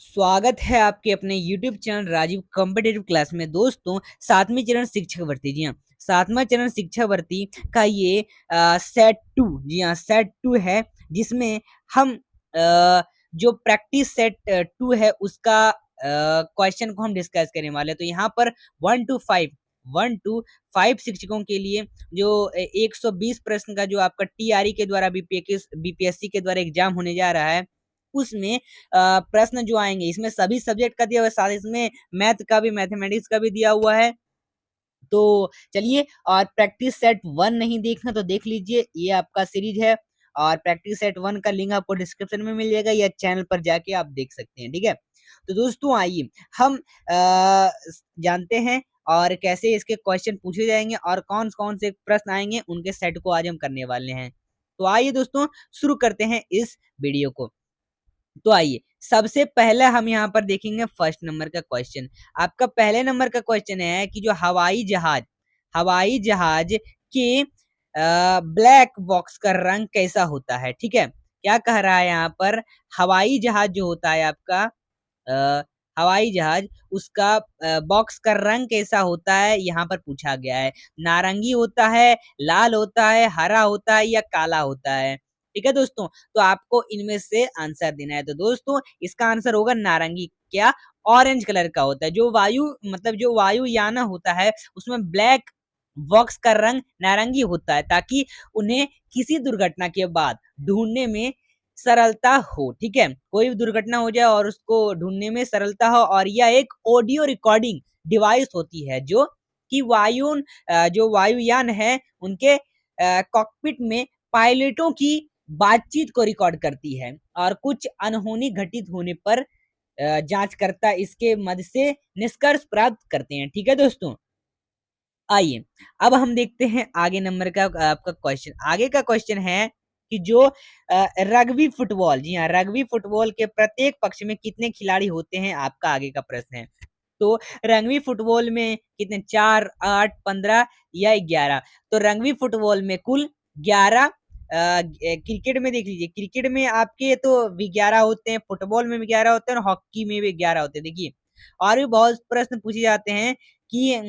स्वागत है आपके अपने YouTube channel Rajeev competitive class में। दोस्तों, सातवीं चरण शिक्षक भर्ती, जी हाँ, सातवां चरण शिक्षक भर्ती का ये सेट टू, जी हाँ, सेट टू है, जिसमें हम जो प्रैक्टिस सेट टू है उसका क्वेश्चन को हम डिस्कस करने वाले हैं। तो यहाँ पर 1 to 5 शिक्षकों के लिए जो 120 प्रश्न का जो आपका TRE के द्वारा BPSC के द्वारा एग्जाम होने जा रहा है, उसमें प्रश्न जो आएँगे, इसमें सभी सब्जेक्ट का दिया हुआ है, साथ ही इसमें मैथ का भी, मैथमेटिक्स का भी दिया हुआ है। तो चलिए, और प्रैक्टिस सेट 1 नहीं देखना तो देख लीजिए, ये आपका सीरीज है और प्रैक्टिस सेट 1 का लिंक आपको डिस्क्रिप्शन में मिल जाएगा या चैनल पर जाके आप देख सकते हैं, ठीक है? तो दोस्तों आइए हम जानते हैं और कैसे इसके क्वेश्चन पूछे जाएँगे और कौन-कौन से प्रश्न आएँगे, उनके सेट को आज हम करने वाले हैं। तो आइए दोस्तों, शुरू करते हैं इस वीडियो को। तो आइए, सबसे पहला हम यहाँ पर देखेंगे फर्स्ट नंबर का क्वेश्चन। आपका पहले नंबर का क्वेश्चन है कि जो हवाई जहाज के ब्लैक बॉक्स का रंग कैसा होता है, ठीक है? क्या कह रहा है यहाँ पर, हवाई जहाज जो होता है आपका, अ, हवाई जहाज, उसका बॉक्स का रंग कैसा होता है, यहाँ पर पूछा गया है। नारंगी होता है, लाल होता है, हरा होता है या काला होता है? ठीक है दोस्तों, तो आपको इनमें से आंसर देना है। तो दोस्तों, इसका आंसर होगा नारंगी, क्या ऑरेंज कलर का होता है। जो वायुयान होता है, उसमें ब्लैक बॉक्स का रंग नारंगी होता है, ताकि उन्हें किसी दुर्घटना के बाद ढूंढने में सरलता हो, ठीक है? कोई भी दुर्घटना हो जाए और उसको ढूंढने में सरलता हो, और यह एक ऑडियो रिकॉर्डिंग डिवाइस होती है जो कि जो वायुयान है उनके कॉकपिट में पायलटों की बातचीत को रिकॉर्ड करती है और कुछ अनहोनी घटित होने पर जांचकर्ता इसके मदद से निष्कर्ष प्राप्त करते हैं, ठीक है दोस्तों? आइए, अब हम देखते हैं आगे नंबर का आपका क्वेश्चन। आगे का क्वेश्चन है कि जो रग्बी फुटबॉल, जी हाँ, रग्बी फुटबॉल के प्रत्येक पक्ष में कितने खिलाड़ी होते हैं, आपका आगे का प्रश्न है। तो रग्बी फुटबॉल में कितने, 4, 8, 15 या 11? तो रग्बी फुटबॉल में कुल 11, क्रिकेट में देख लीजिए, क्रिकेट में आपके तो भी 11 होते हैं, फुटबॉल में भी 11 होते हैं और हॉकी में भी 11 होते हैं। देखिए, और भी बहुत प्रश्न पूछे जाते हैं कि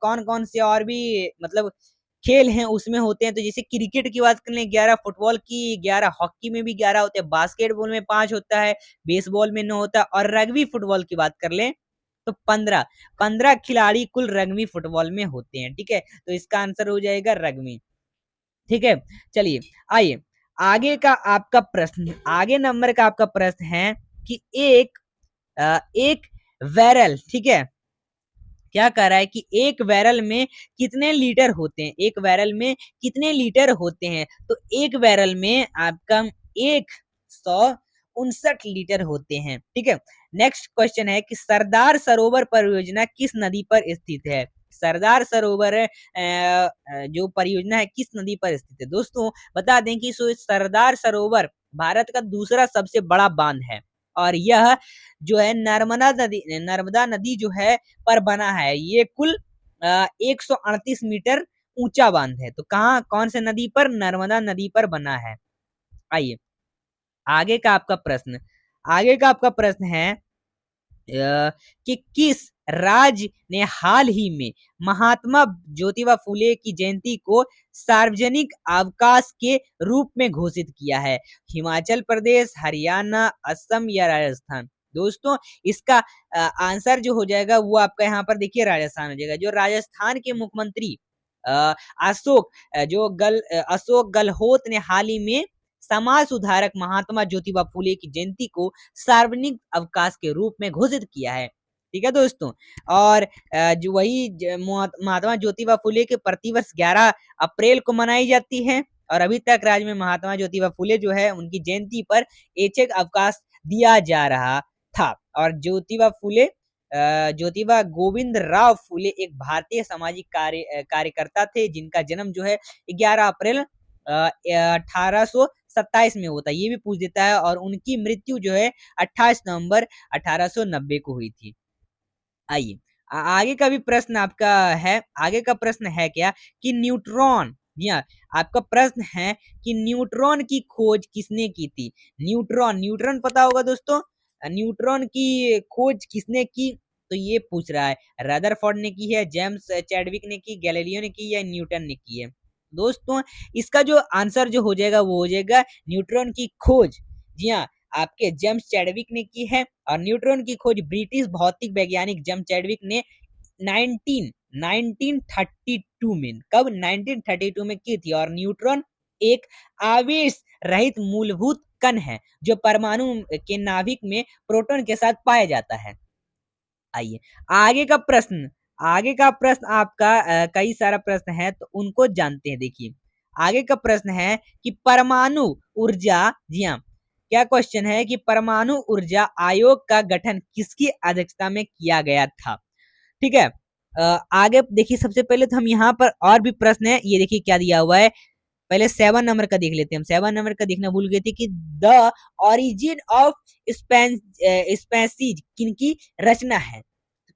कौन-कौन से और भी मतलब खेल हैं उसमें होते हैं। तो जैसे क्रिकेट की बात कर लें 11, फुटबॉल की 11, हॉकी में भी 11 होते हैं, बास्केटबॉल में 5 होता है, बेसबॉल में 9 होता है, और रग्बी फुटबॉल की बात कर लें तो 15 खिलाड़ी कुल रग्बी फुटबॉल में होते हैं, ठीक है? तो इसका आंसर हो जाएगा रग्बी, ठीक है? चलिए, आइए, आगे नंबर का आपका प्रश्न है कि एक बैरल, ठीक है? क्या कह रहा है कि एक बैरल में कितने लीटर होते हैं? एक बैरल में कितने लीटर होते हैं? तो एक बैरल में आपका 159 लीटर होते हैं, ठीक है? नेक्स्ट क्वेश्चन है कि सरदार सरोवर परियोजना किस नदी पर स्थित है? सरदार सरोवर जो परियोजना है किस नदी पर स्थित है? दोस्तों, बता दें कि सरदार सरोवर भारत का दूसरा सबसे बड़ा बांध है और यह जो है नर्मदा नदी जो है पर बना है। ये कुल 138 मीटर ऊंचा बांध है। तो कहाँ, कौन से नदी पर? नर्मदा नदी पर बना है। आइए, आगे का आपका प्रश्न आगे का आपका प्रश्न है कि किस राज्य ने हाल ही में महात्मा ज्योतिबा फुले की जयंती को सार्वजनिक अवकाश के रूप में घोषित किया है? हिमाचल प्रदेश, हरियाणा, असम या राजस्थान? दोस्तों, इसका आंसर जो हो जाएगा वो आपका यहाँ पर देखिए राजस्थान हो जाएगा। जो राजस्थान के मुख्यमंत्री अ, अशोक गहलोत ने हाल ही में समाज सुधारक महात्मा ज्योतिबा फुले की जयंती को सार्वजनिक अवकाश के रूप में घोषित किया है, ठीक है दोस्तों? और जो वही महात्मा ज्योतिबा फुले के प्रतिवर्ष 11 अप्रैल को मनाई जाती है और अभी तक राज्य में महात्मा ज्योतिबा फुले जो है उनकी जयंती पर ऐच्छिक अवकाश दिया जा रहा था। और ज्योतिबा गोविंद राव फुले एक भारतीय सामाजिक कार्यकर्ता थे जिनका जन्म जो है 11 अप्रैल 1827 में होता है, ये भी पूछ देता है, और उनकी मृत्यु जो है 28 नवंबर 1890 को हुई थी। आइए, आगे का भी प्रश्न आपका है। आगे का प्रश्न है क्या कि न्यूट्रॉन, जी हाँ, आपका प्रश्न है कि न्यूट्रॉन की खोज किसने की थी? न्यूट्रॉन पता होगा दोस्तों, न्यूट्रॉन की खोज किसने की? तो ये पूछ रहा है, रदरफोर्ड ने की है, जेम्स चैडविक ने की, गैलीलियो ने की या न्यूटन ने की है? दोस्तों, इसका जो आंसर जो हो जाएगा वो हो जाएगा न्यूट्रॉन की खोज। जी हाँ, आपके जेम्स चैडविक ने की है और न्यूट्रॉन की खोज ब्रिटिश भौतिक वैज्ञानिक जेम्स चैडविक ने 1932 में, कब? 1932 में की थी। और न्यूट्रॉन एक आवेश रहित मूलभूत कण है जो परमाणु के नाभिक में प्रोटॉन के साथ पाया जाता है। आइए आगे का प्रश्न, आगे का प्रश्न आपका कई सारा प्रश्न है तो उनको जानते हैं। देखिए आगे का प्रश्न है कि परमाणु ऊर्जा, जी हाँ, क्या क्वेश्चन है कि परमाणु ऊर्जा आयोग का गठन किसकी अध्यक्षता में किया गया था? ठीक है। आगे देखिए, सबसे पहले तो हम यहाँ पर और भी प्रश्न है, ये देखिए क्या दिया हुआ है। पहले 7 नंबर का देख लेते हैं हम। 7 नंबर का देखना भूल गए थे कि द ओरिजिन ऑफ स्पेसीज किनकी रचना है?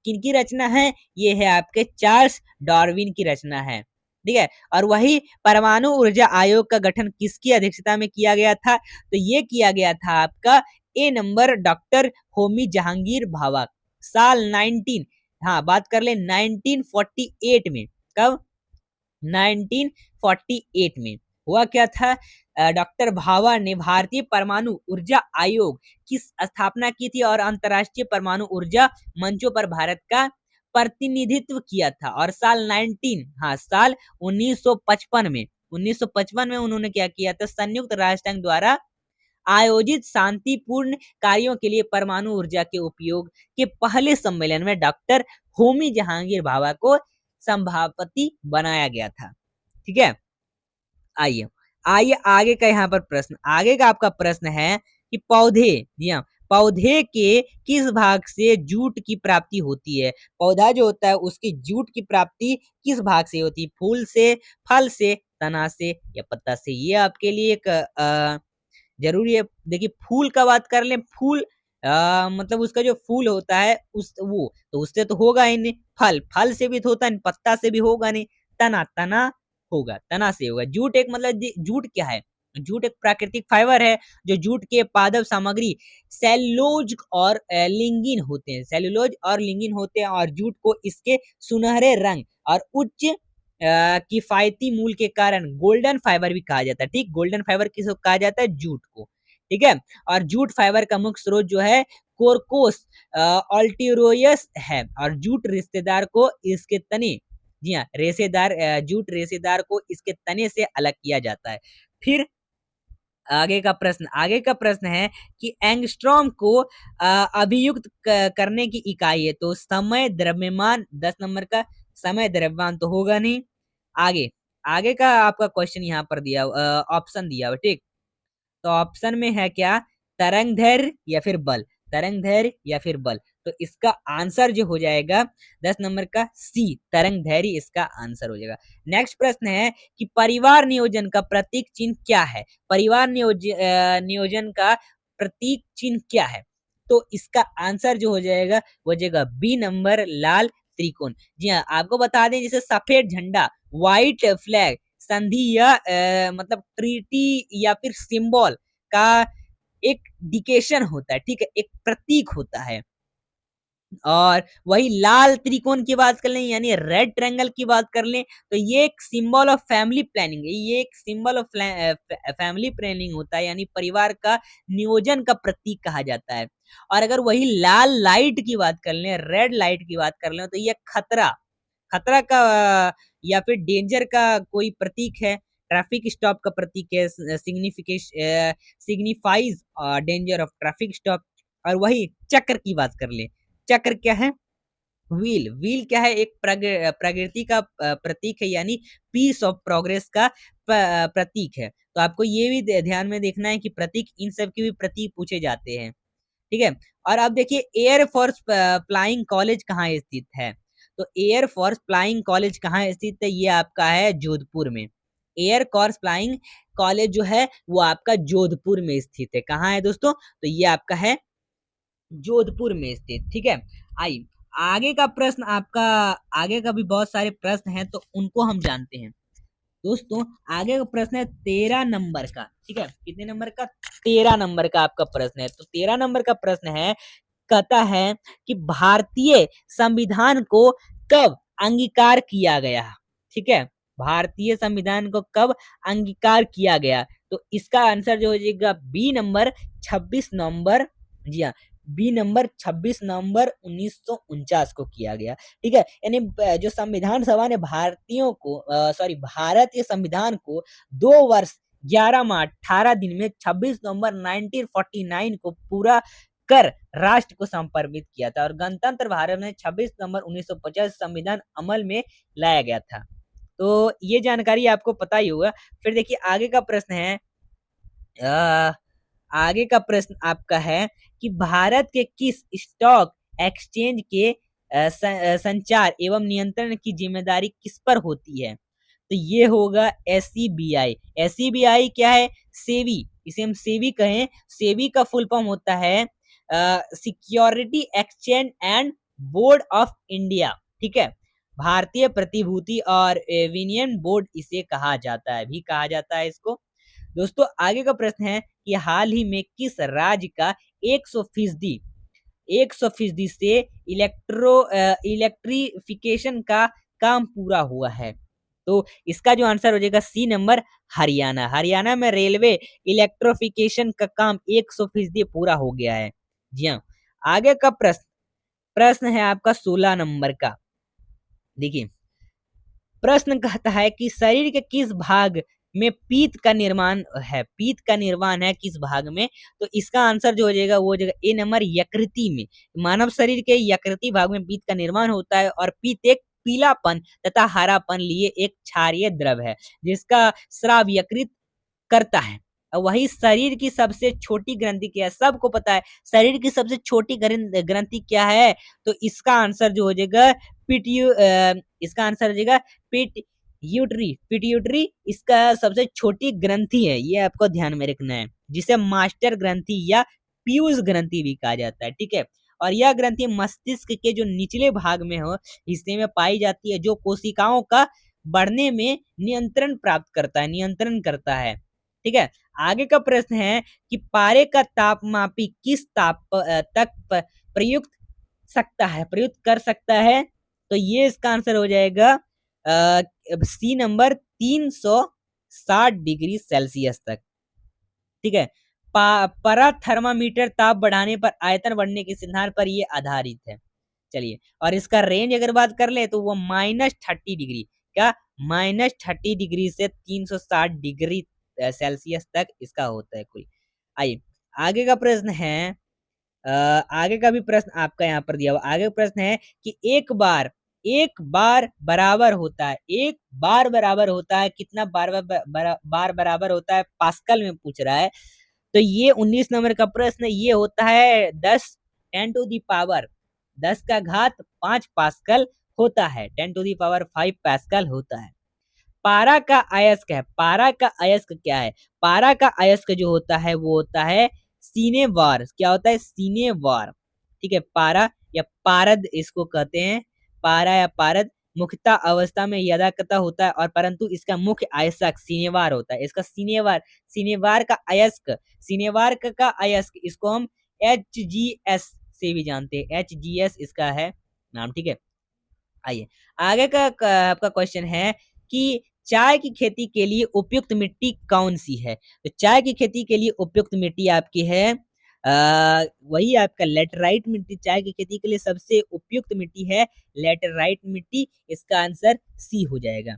किनकी रचना है? ये है आपके चार्ल्स डार्विन की रचना है। ठीक है। और वही परमाणु ऊर्जा आयोग का गठन किसकी अध्यक्षता में किया गया था? तो ये किया गया था आपका A number doctor Homi Jahangir Bhabha. साल 19, हाँ बात कर ले 1948 में। कब? 1948 में हुआ क्या था? डॉक्टर भाभा ने भारतीय परमाणु ऊर्जा आयोग की स्थापना की थी और अंतरराष्ट्रीय परमाणु ऊर्जा मंचों पर भारत का प्रतिनिधित्व किया था। और साल 1955 में उन्होंने क्या किया था? संयुक्त राष्ट्र संघ द्वारा आयोजित शांतिपूर्ण कार्यों के लिए परमाणु ऊर्जा के उपयोग के पहले सम्मेलन में डॉक्टर होमी जहांगीर भाभा को सभापति बनाया गया था। ठीक है। आइए आइए आगे का यहाँ पर प्रश्न, आगे का आपका प्रश्न है कि पौधे, जी हाँ, पौधे के किस भाग से जूट की प्राप्ति होती है? पौधा जो होता है उसकी जूट की प्राप्ति किस भाग से होती है? फूल से, फल से, तना से या पत्ता से? ये आपके लिए एक जरूरी है। देखिए फूल का बात कर लें, फूल मतलब उसका जो फूल होता है उस वो तो उससे तो होगा ही नहीं। फल, फल से भी तो होता नहीं, पत्ता से भी होगा नहीं। तना, तना होगा, तना से होगा। जूट एक मतलब जूट क्या है? जूट एक प्राकृतिक फाइबर है जो जूट के पादप सामग्री सेल्यूलोज और लिग्निन होते हैं। सेल्यूलोज और लिग्निन होते हैं और जूट को इसके सुनहरे रंग और उच्च किफायती मूल्य के कारण गोल्डन फाइबर भी कहा जाता है। ठीक, गोल्डन फाइबर किसको कहा जाता है? जूट को। ठीक है। और जूट फाइबर का मुख्य स्रोत जो है कोरकोस ऑल्टिरोयस है और जूट रिश्तेदार को इसके तने, जी हाँ, रेशेदार जूट रेशेदार को इसके तने से अलग किया जाता है। फिर आगे का प्रश्न, आगे का प्रश्न है कि एंगस्ट्रॉम को अभियुक्त करने की इकाई है। तो समय द्रव्यमान, 10 नंबर का समय द्रव्यमान तो होगा नहीं। आगे आगे का आपका क्वेश्चन यहाँ पर दिया, ऑप्शन दिया हुआ। ठीक, तो ऑप्शन में है क्या? तरंग दैर्घ्य या फिर बल, तरंग दैर्घ्य या फिर बल। तो इसका आंसर जो हो जाएगा 10 नंबर का सी, तरंग दैर्घ्य इसका आंसर हो जाएगा। नेक्स्ट प्रश्न है कि परिवार नियोजन का प्रतीक चिन्ह क्या है? परिवार नियोजन का प्रतीक चिन्ह क्या है? तो इसका आंसर जो हो जाएगा वो हो जाएगा बी नंबर, लाल त्रिकोण। जी हाँ, आपको बता दें जैसे सफेद झंडा, व्हाइट फ्लैग, संधि या मतलब ट्रीटी या फिर सिंबल का एक डिकेशन होता है। ठीक है, एक प्रतीक होता है। और वही लाल त्रिकोण की बात कर लें यानी रेड ट्रायंगल की बात कर लें तो ये एक सिंबल ऑफ फैमिली प्लानिंग है। ये एक सिंबल ऑफ फैमिली प्लानिंग होता है यानी परिवार का नियोजन का प्रतीक कहा जाता है। और अगर वही लाल लाइट की बात कर लें, रेड लाइट की बात कर लें तो ये खतरा, खतरा का या फिर डेंजर का कोई प्रतीक है। ट्रैफिक स्टॉप का प्रतीक है, signifies danger of traffic stop. और वही चक्र की बात कर ले, चक्र क्या है? व्हील, व्हील क्या है? एक प्रगति का प्रतीक है यानी पीस ऑफ प्रोग्रेस का प्रतीक है। तो आपको ये भी ध्यान में देखना है कि प्रतीक, इन सब के भी प्रतीक पूछे जाते हैं। ठीक है। और अब देखिए एयरफोर्स फ्लाइंग कॉलेज कहाँ स्थित है? तो एयरफोर्स फ्लाइंग कॉलेज कहाँ स्थित है? ये आपका है जोधपुर में। एयर कोर्स फ्लाइंग कॉलेज जो है वो आपका जोधपुर में स्थित है। कहाँ है दोस्तों? तो ये आपका है जोधपुर में स्थित। ठीक है। आइए आगे का प्रश्न आपका, आगे का भी बहुत सारे प्रश्न हैं तो उनको हम जानते हैं। दोस्तों आगे का प्रश्न है 13 नंबर का, ठीक है, कितने नंबर का? 13 नंबर का आपका प्रश्न है। तो 13 नंबर का प्रश्न है, कहता है कि भारतीय संविधान को कब अंगीकार किया गया? ठीक है, भारतीय संविधान को कब अंगीकार किया गया? तो इसका आंसर जो हो जाएगा बी नंबर 26 नवंबर, जी हाँ, बी नंबर 26 नवंबर 1949 को किया गया। ठीक है, यानी जो संविधान सभा ने भारतीयों को भारतीय संविधान को 2 वर्ष 11 माह 18 दिन में 26 नवंबर 1949 को पूरा कर राष्ट्र को समर्पित किया था और गणतंत्र भारत में 26 नवंबर 1950 संविधान अमल में लाया गया था। तो ये जानकारी आपको पता ही होगा। फिर देखिए आगे का प्रश्न है, अ, आगे का प्रश्न आपका है कि भारत के किस स्टॉक एक्सचेंज के संचार एवं नियंत्रण की जिम्मेदारी किस पर होती है? तो ये होगा एसईबीआई। एसईबीआई क्या है? सेबी, इसे हम सेबी कहें। सेबी का फुल फॉर्म होता है security exchange and board of India. ठीक है, भारतीय प्रतिभूति और विनियम बोर्ड इसे कहा जाता है, भी कहा जाता है इसको। दोस्तों आगे का प्रश्न है कि हाल ही में किस राज्य का 100% से इलेक्ट्रिफिकेशन का काम पूरा हुआ है? तो इसका जो आंसर हो जाएगा सी नंबर, हरियाणा। हरियाणा में रेलवे इलेक्ट्रिफिकेशन का काम 100% पूरा हो गया है। जी हाँ, आगे का प्रश्न प्रश्न है आपका 16 नंबर का। देखिए प्रश्न कहता है कि शरीर के किस भाग में पीत का निर्माण है? पीत का निर्माण है किस भाग में? तो इसका आंसर जो हो जाएगा वो हो जाएगा ए नंबर, यकृति में। मानव शरीर के यकृति भाग में पीत का निर्माण होता है और पीत एक पीलापन तथा हरापन लिए एक क्षारीय द्रव है जिसका स्राव यकृत करता है। और वही शरीर की सबसे छोटी ग्रंथि क्या है? सबको पता है शरीर की सबसे छोटी ग्रंथि क्या है? तो इसका आंसर जो हो जाएगा इसका आंसर हो जाएगा पिट्यूटरी। पिट्यूटरी इसका सबसे छोटी ग्रंथि है, ये आपको ध्यान में रखना है, जिसे मास्टर ग्रंथि या पीयूष ग्रंथि भी कहा जाता है। ठीक है, और यह ग्रंथि मस्तिष्क के जो निचले भाग में हो हिस्से में पाई जाती है, जो कोशिकाओं का बढ़ने में नियंत्रण करता है। ठीक है, आगे का प्रश्न है कि पारे का तापमापी किस प्रयुक्त प्रयुक्त कर सकता है? तो ये इसका आंसर हो जाएगा सी नंबर 360 डिग्री सेल्सियस तक। ठीक है, परा थर्मामीटर ताप बढ़ाने पर आयतन बढ़ने के सिद्धांत पर ये आधारित है। चलिए, और इसका रेंज अगर बात कर ले तो वो -30 डिग्री, क्या -30 डिग्री से 360 डिग्री सेल्सियस तक इसका होता है कुल। आइए आगे का प्रश्न है, आगे का भी प्रश्न आपका यहाँ पर दिया हुआ। आगे का प्रश्न है कि एक बार बराबर होता है, एक बार बराबर होता है कितना बार बराबर होता है? पास्कल में पूछ रहा है। तो ये 19 नंबर का प्रश्न ये होता है 10 का घात 5 पास्कल होता है, 10⁵ पास्कल होता है। पारा का अयस्क है, पारा का अयस्क क्या है? पारा का अयस्क जो होता है वो होता है सीने वार। क्या होता है? सीने वार। ठीक है, पारा या पारद इसको कहते हैं। पारा या पारद मुख्यतः अवस्था में यदाकता होता है और परंतु इसका मुख्य अयस्क सीनेवार होता है। इसका सीनेवार का अयस्क, का अयस्क इसको हम HGS से भी जानते हैं। HGS इसका है नाम। ठीक है, आइए आगे का आपका क्वेश्चन है कि चाय की खेती के लिए उपयुक्त मिट्टी कौन सी है? तो चाय की खेती के लिए उपयुक्त मिट्टी आपकी है वही आपका लेटराइट मिट्टी। चाय की खेती के लिए सबसे उपयुक्त मिट्टी है लेटराइट मिट्टी। इसका आंसर सी हो जाएगा।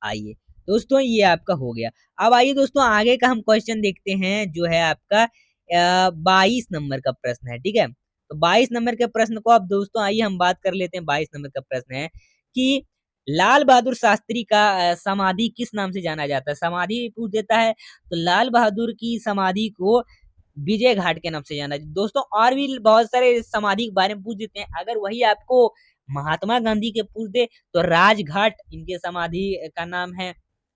आइए दोस्तों, ये आपका हो गया। अब आइए दोस्तों आगे का हम क्वेश्चन देखते हैं, जो है आपका 22 नंबर का प्रश्न है। ठीक है, तो 22 नंबर के प्रश्न को अब दोस्तों आइए हम बात कर लेते हैं। 22 नंबर का प्रश्न है कि लाल बहादुर शास्त्री का समाधि किस नाम से जाना जाता है? समाधि पूछ देता है तो लाल बहादुर की समाधि को विजय घाट के नाम से जाना दोस्तों। और भी बहुत सारे समाधि के बारे में पूछ देते हैं। अगर वही आपको महात्मा गांधी के पूछ दे तो राजघाट इनके समाधि का नाम है।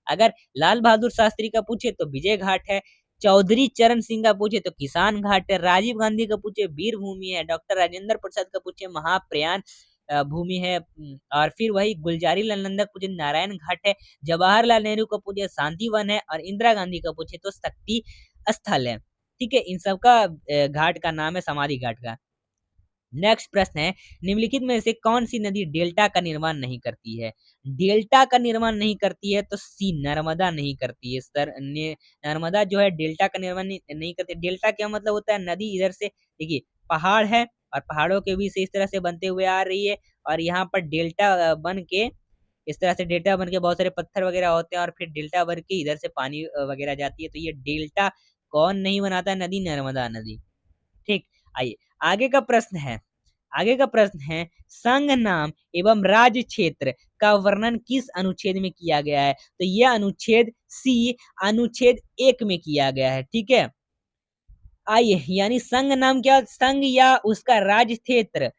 अगर लाल बहादुर शास्त्री का पूछे तो विजय घाट है। चौधरी चरण सिंह का पूछे तो किसान घाट है। राजीव गांधी का पूछे वीर भूमि है। डॉक्टर राजेंद्र प्रसाद का पूछे महाप्रयाण भूमि है। और फिर वही गुलजारी लाल नंदा को पूछे नारायण घाट है, जवाहरलाल नेहरू को पूछे शांति वन है, और इंदिरा गांधी को पूछे तो शक्ति स्थल है। ठीक है, इन सब का घाट का नाम है समाधि घाट का। नेक्स्ट प्रश्न है, निम्नलिखित में से कौन सी नदी डेल्टा का निर्माण नहीं करती है? डेल्टा का निर्माण नहीं करती है तो सी नर्मदा नहीं करती है सर। नर्मदा जो है डेल्टा का निर्माण नहीं करती। डेल्टा क्या मतलब होता है? नदी इधर से देखिए पहाड़ है और पहाड़ों के बीच से इस तरह से बनते हुए आ रही है, और यहाँ पर डेल्टा बन के इस तरह से डेल्टा बन के बहुत सारे पत्थर वगैरह होते हैं, और फिर डेल्टा बन के इधर से पानी वगैरह जाती है। तो ये डेल्टा कौन नहीं बनाता है? नदी, नर्मदा नदी। ठीक, आइए आगे का प्रश्न है। आगे का प्रश्न है, संघ नाम एवं राज्य क्षेत्र का वर्णन किस अनुच्छेद में किया गया है? तो यह अनुच्छेद सी, अनुच्छेद 1 में किया गया है। ठीक है, आइए, यानी संघ नाम क्या? संघ या उसका राज्य क्षेत्र,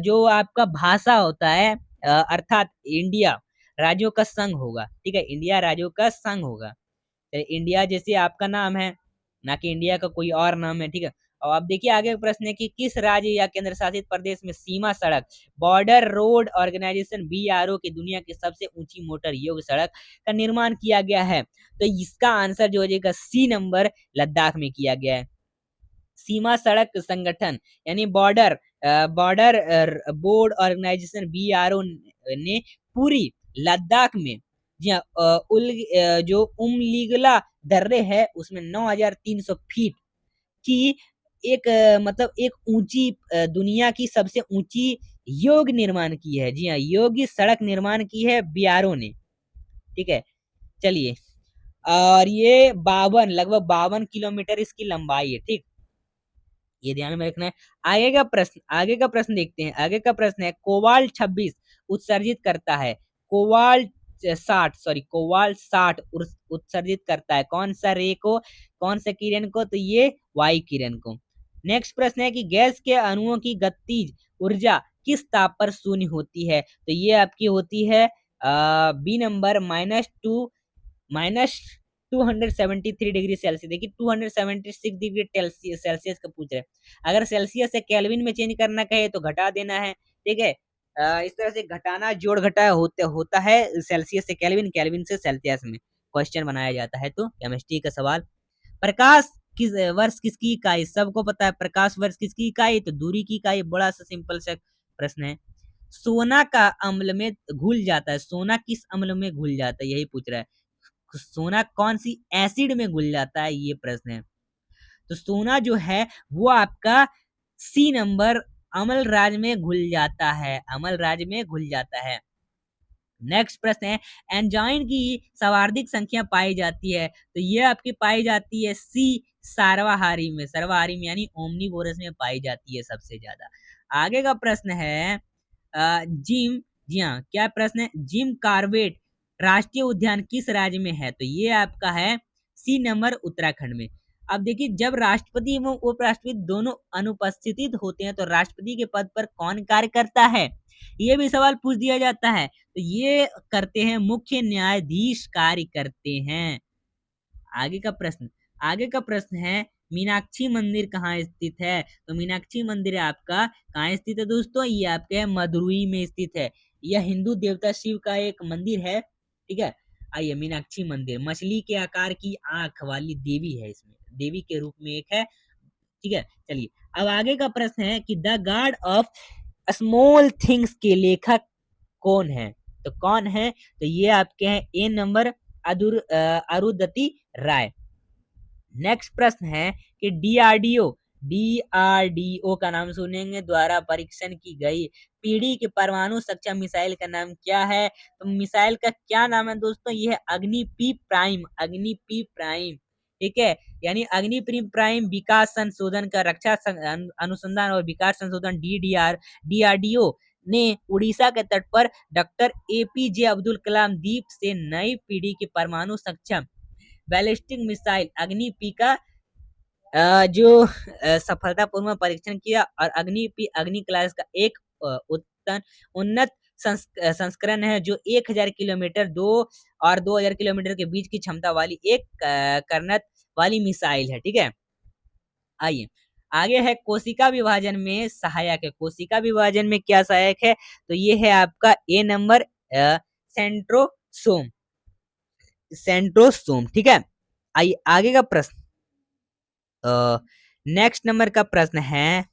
जो आपका भाषा होता है, अर्थात इंडिया राज्यों का संघ होगा। ठीक है, इंडिया राज्यों का संघ होगा। इंडिया जैसे आपका नाम है, ना कि इंडिया का कोई और नाम है। ठीक है, और अब देखिए आगे का प्रश्न है कि किस राज्य या केंद्र शासित प्रदेश में सीमा सड़क बॉर्डर रोड ऑर्गेनाइजेशन बीआरओ की दुनिया की सबसे ऊंची मोटर योग सड़क का निर्माण किया गया है? तो इसका आंसर जो हो जाएगा सी नंबर, लद्दाख में किया गया है। सीमा सड़क संगठन यानी बॉर्डर बोर्ड ऑर्गेनाइजेशन बीआरओ ने पूरी लद्दाख में, जी हाँ, जो उमलिगला दर्रे है उसमें 9,300 फीट की एक मतलब एक ऊंची, दुनिया की सबसे ऊंची योग निर्माण की है। जी हाँ, योगी सड़क निर्माण की है बीआरओ ने। ठीक है, चलिए, और ये लगभग 52 किलोमीटर इसकी लंबाई है। ठीक, ये ध्यान में रखना है। आगे का प्रश्न देखते हैं। आगे का प्रश्न है, कोबाल्ट 26 उत्सर्जित करता है। कोबाल्ट 60 उत्सर्जित करता है कौन सा रे को, कौन सा किरण को? तो ये वाई किरण को। नेक्स्ट प्रश्न है कि गैस के अणुओं की गतिज ऊर्जा किस ताप पर शून्य होती है? तो ये आपकी होती है बी नंबर, -273 डिग्री सेल्सियस। देखिए 276 डिग्री सेल्सियस का पूछ रहे हैं। अगर सेल्सियस से केल्विन में चेंज करना कहे तो घटा देना है। ठीक है, इस तरह से घटाना जोड़ घटा होता है सेल्सियस से केल्विन, केल्विन से सेल्सियस में क्वेश्चन बनाया जाता है। तो केमिस्ट्री का सवाल, प्रकाश किस वर्ष किसकी इकाई? सबको पता है प्रकाश वर्ष किसकी इकाई? तो दूरी की इकाई। बड़ा सा सिंपल सा प्रश्न है। सोना का अम्ल में घुल जाता है, सोना किस अम्ल में घुल जाता है? यही पूछ रहा है। सोना कौन सी एसिड में घुल जाता है? ये प्रश्न है। तो सोना जो है वो आपका सी नंबर, अमल राज में घुल जाता है, अमल राज में घुल जाता है। नेक्स्ट प्रश्न है, एंजाइन की सर्वाधिक संख्या पाई जाती है? तो ये आपकी पाई जाती है सी, सर्वाहारी में यानी ओमनीवोरस में पाई जाती है सबसे ज्यादा। आगे का प्रश्न है, जिम, जी हाँ, क्या प्रश्न है? जिम कार्बेट राष्ट्रीय उद्यान किस राज्य में है? तो ये आपका है सी नंबर, उत्तराखंड में। अब देखिए, जब राष्ट्रपति एवं उपराष्ट्रपति दोनों अनुपस्थित होते हैं तो राष्ट्रपति के पद पर कौन कार्य करता है? ये भी सवाल पूछ दिया जाता है। तो ये करते हैं मुख्य न्यायाधीश, कार्य करते हैं। आगे का प्रश्न, आगे का प्रश्न है, मीनाक्षी मंदिर कहाँ स्थित है? तो मीनाक्षी मंदिर आपका कहाँ स्थित है दोस्तों? ये आपके मदुरई में स्थित है। यह हिंदू देवता शिव का एक मंदिर है। ठीक है, आइए, मीनाक्षी मंदिर मछली के आकार की आंख वाली देवी है, इसमें देवी के रूप में एक है। ठीक है, चलिए, अब आगे का प्रश्न है कि the God of small things के लेखक कौन है? तो कौन है? तो ये आपके हैं ए नंबर, अरुंधति राय। नेक्स्ट प्रश्न है कि डीआरडीओ का नाम सुनेंगे, द्वारा परीक्षण की गई पीढ़ी के परमाणु सक्षम मिसाइल का नाम क्या है? तो मिसाइल का क्या नाम है दोस्तों? ये है अग्नि पी प्राइम, अग्नि पी प्राइम। ठीक है, यानी अग्नि पी प्राइम विकास संशोधन का रक्षा अनुसंधान और विकास संशोधन डीआरडीओ ने उड़ीसा के तट पर डॉक्टर एपीजे अब्दुल कलाम द्वीप से नई पीढ़ी के परमाणु सक्षम बैलिस्टिक मिसाइल अग्नि पी का जो सफलतापूर्वक परीक्षण किया, और अग्नि क्लास का एक उन्नत संस्करण है जो 1000 किलोमीटर 2000 किलोमीटर के बीच की क्षमता वाली एक करनत वाली मिसाइल है। ठीक है, आइए, आगे है कोशिका विभाजन में सहायक है। कोशिका विभाजन में क्या सहायक है? तो ये है आपका ए नंबर सेंट्रोसोम। सेंट्रोसोम, ठीक है। आइए आगे का प्रश्न। नेक्स्ट नंबर का प्रश्न है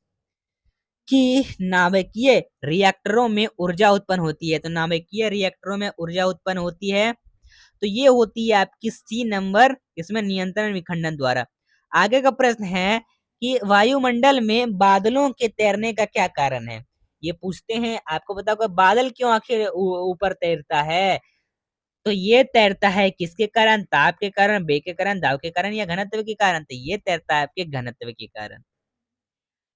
कि नाभिकीय रिएक्टरों में ऊर्जा उत्पन्न होती है। तो नाभिकीय रिएक्टरों में ऊर्जा उत्पन्न होती है तो ये होती है आपकी सी नंबर, इसमें नियंत्रण विखंडन द्वारा। आगे का प्रश्न है कि वायुमंडल में बादलों के तैरने का क्या कारण है? ये पूछते हैं। आपको पता होगा बादल क्यों आखिर ऊपर तैरता है? तो ये तैरता है किसके कारण? ताप के कारण, वेग के कारण, दाब के कारण या घनत्व के कारण? तो ये तैरता है आपके घनत्व के कारण।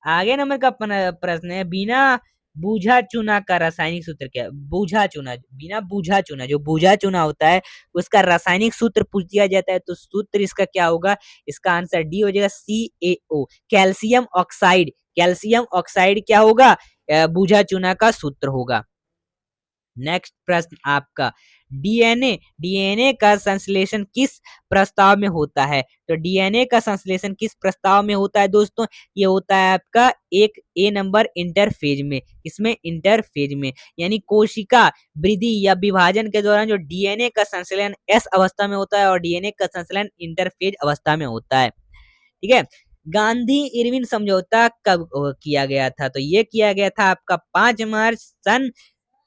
आगे नंबर का प्रश्न है बिना बूझा चूना का रासायनिक सूत्र क्या है? बूझा चूना, बिना बूझा चूना, जो बूझा चूना होता है उसका रासायनिक सूत्र पूछ दिया जाता है तो सूत्र इसका क्या होगा? इसका आंसर डी हो जाएगा, CaO, calcium oxide. Calcium oxide क्या होगा? बूझा चूना का सूत्र होगा। नेक्स्ट प्रश्न आपका, डीएनए डीएनए का संश्लेषण किस प्रस्ताव में होता है? तो डीएनए का संश्लेषण किस प्रस्ताव में होता है दोस्तों? ये होता है आपका एक ए नंबर इंटरफेज में। इसमें इंटरफेज में यानी कोशिका वृद्धि या विभाजन के दौरान जो डीएनए का संश्लेषण एस अवस्था में होता है और डीएनए का संश्लेषण इंटरफेज अवस्था में होता है, ठीक है। गांधी इरविन समझौता कब किया गया था? तो ये किया गया था आपका 5 मार्च सन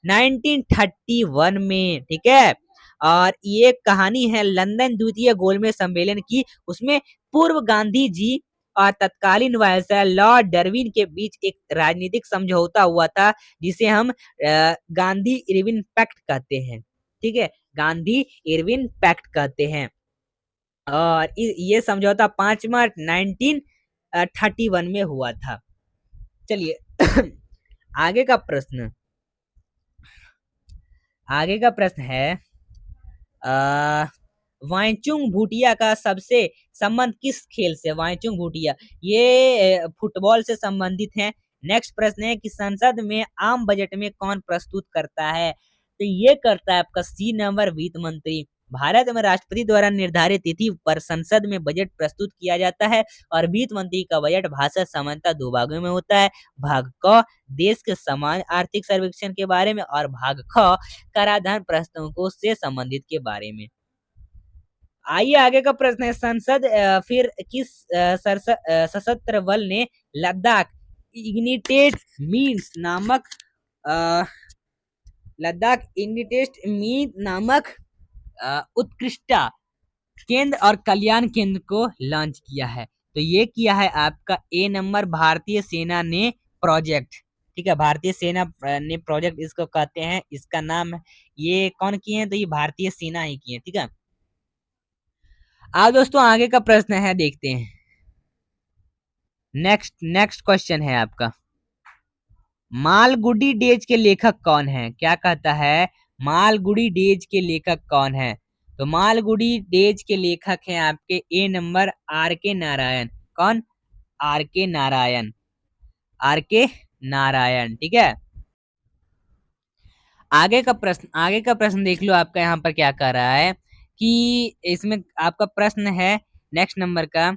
1931 में, ठीक है। और ये कहानी है लंदन द्वितीय गोलमेज सम्मेलन की। उसमें पूर्व गांधी जी और तत्कालीन वायसराय लॉर्ड डार्विन के बीच एक राजनीतिक समझौता हुआ था जिसे हम गांधी इरविन पैक्ट कहते हैं, ठीक है। गांधी इरविन पैक्ट कहते हैं और ये समझौता 5 मार्च 1931 में हुआ था। चलिए आगे का प्रश्न। आगे का प्रश्न है वाईचुंग भूटिया का सबसे संबंध किस खेल से? वाईचुंग भूटिया ये फुटबॉल से संबंधित है। नेक्स्ट प्रश्न है कि संसद में आम बजट में कौन प्रस्तुत करता है? तो ये करता है आपका सी नंबर वित्त मंत्री। भारत में राष्ट्रपति द्वारा निर्धारित तिथि पर संसद में बजट प्रस्तुत किया जाता है और वित्त मंत्री का बजट भाषण सामान्यतः 2 भागों में होता है। भाग क देश के समान आर्थिक सर्वेक्षण के बारे में और भाग ख कराधान प्रस्तावों से संबंधित के बारे में। आइए आगे का प्रश्न है संसद फिर किस सशस्त्र बल ने लद्दाख इग्निटेड मीन्स नामक लद्दाख इग्निटेड मीन नामक उत्कृष्टता केंद्र और कल्याण केंद्र को लॉन्च किया है? तो ये किया है आपका ए नंबर भारतीय सेना ने प्रोजेक्ट, ठीक है। भारतीय सेना ने प्रोजेक्ट इसको कहते हैं। इसका नाम ये कौन किए हैं? तो ये भारतीय सेना ही किए हैं, ठीक है। दोस्तों आगे का प्रश्न है, देखते हैं। नेक्स्ट क्वेश्चन है आपका, मालगुडी डेज के लेखक कौन है? क्या कहता है? मालगुडी डेज के लेखक कौन है? तो मालगुडी डेज के लेखक हैं आपके ए नंबर आर के नारायण। कौन? आर के नारायण। आर के नारायण, ठीक है। आगे का प्रश्न देख लो आपका यहाँ पर क्या कह रहा है कि इसमें आपका प्रश्न है नेक्स्ट नंबर का।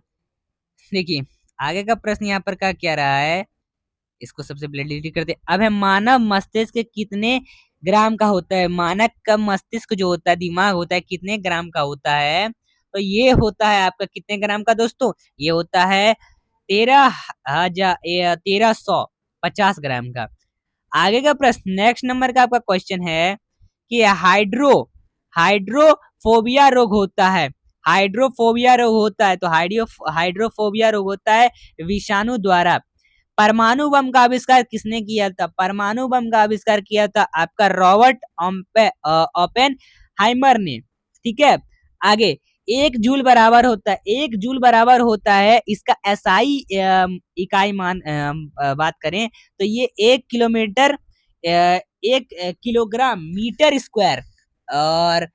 देखिए आगे का प्रश्न यहाँ पर क्या कह रहा है, इसको सबसे पहले डिलीट करते। अब है मानव मस्तिष्क कितने ग्राम का होता है? मानव का मस्तिष्क जो होता है, दिमाग होता है, कितने ग्राम का होता है? तो ये होता है आपका कितने ग्राम का दोस्तों? ये होता है 1350 ग्राम का। आगे का प्रश्न नेक्स्ट नंबर का आपका क्वेश्चन है कि हाइड्रोफोबिया रोग होता है। हाइड्रोफोबिया रोग होता है तो हाइड्रोफोबिया रोग होता है विषाणु द्वारा। परमाणु बम का आविष्कार किसने किया था? परमाणु बम का आविष्कार किया था आपका रॉबर्ट ओपेनहाइमर ने, ठीक है। आगे 1 जूल बराबर होता है, 1 जूल बराबर होता है इसका एसआई इकाई मान बात करें तो ये 1 किलोमीटर 1 किलोग्राम मीटर स्क्वायर और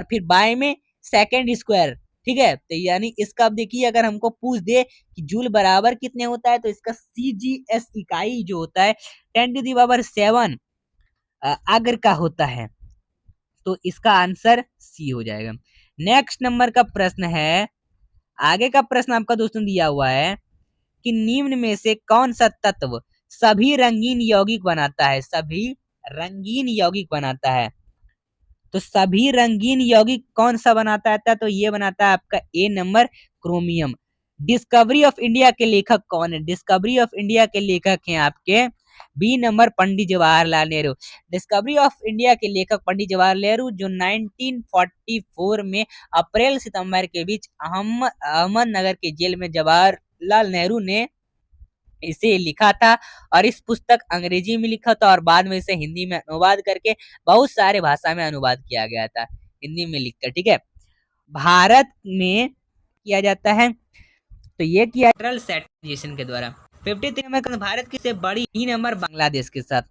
फिर बाय में सेकेंड स्क्वायर, ठीक है। तो यानी इसका अब देखिए अगर हमको पूछ दे कि जूल बराबर कितने होता है तो इसका सीजीएस इकाई जो होता है 10⁷ अग्र का होता है। तो इसका आंसर सी हो जाएगा। नेक्स्ट नंबर का प्रश्न है, आगे का प्रश्न आपका दोस्तों दिया हुआ है कि निम्न में से कौन सा तत्व सभी रंगीन यौगिक बनाता है, सभी रंगीन यौगिक बनाता है। तो सभी रंगीन यौगिक कौन सा बनाता है, तो ये बनाता है आपका A number chromium. Discovery of India के लेखक कौन है, डिस्कवरी ऑफ इंडिया के लेखक हैं आपके B number Pandit Jawaharlal Nehru. Discovery of India के लेखक पंडित जवाहरलाल नेहरू जो 1944 में अप्रैल सितंबर के बीच अहमदनगर के जेल में जवाहरलाल नेहरू ने इसे लिखा था, और इस पुस्तक अंग्रेजी में लिखा था और बाद में इसे हिंदी में अनुवाद करके बहुत सारे भाषा में अनुवाद किया गया था, हिंदी में लिखकर। ठीक है, भारत में किया जाता है, तो ये किया सैटेलाइजेशन के द्वारा। 53 नंबर भारत की से बड़ी 3 नंबर बांग्लादेश के साथ।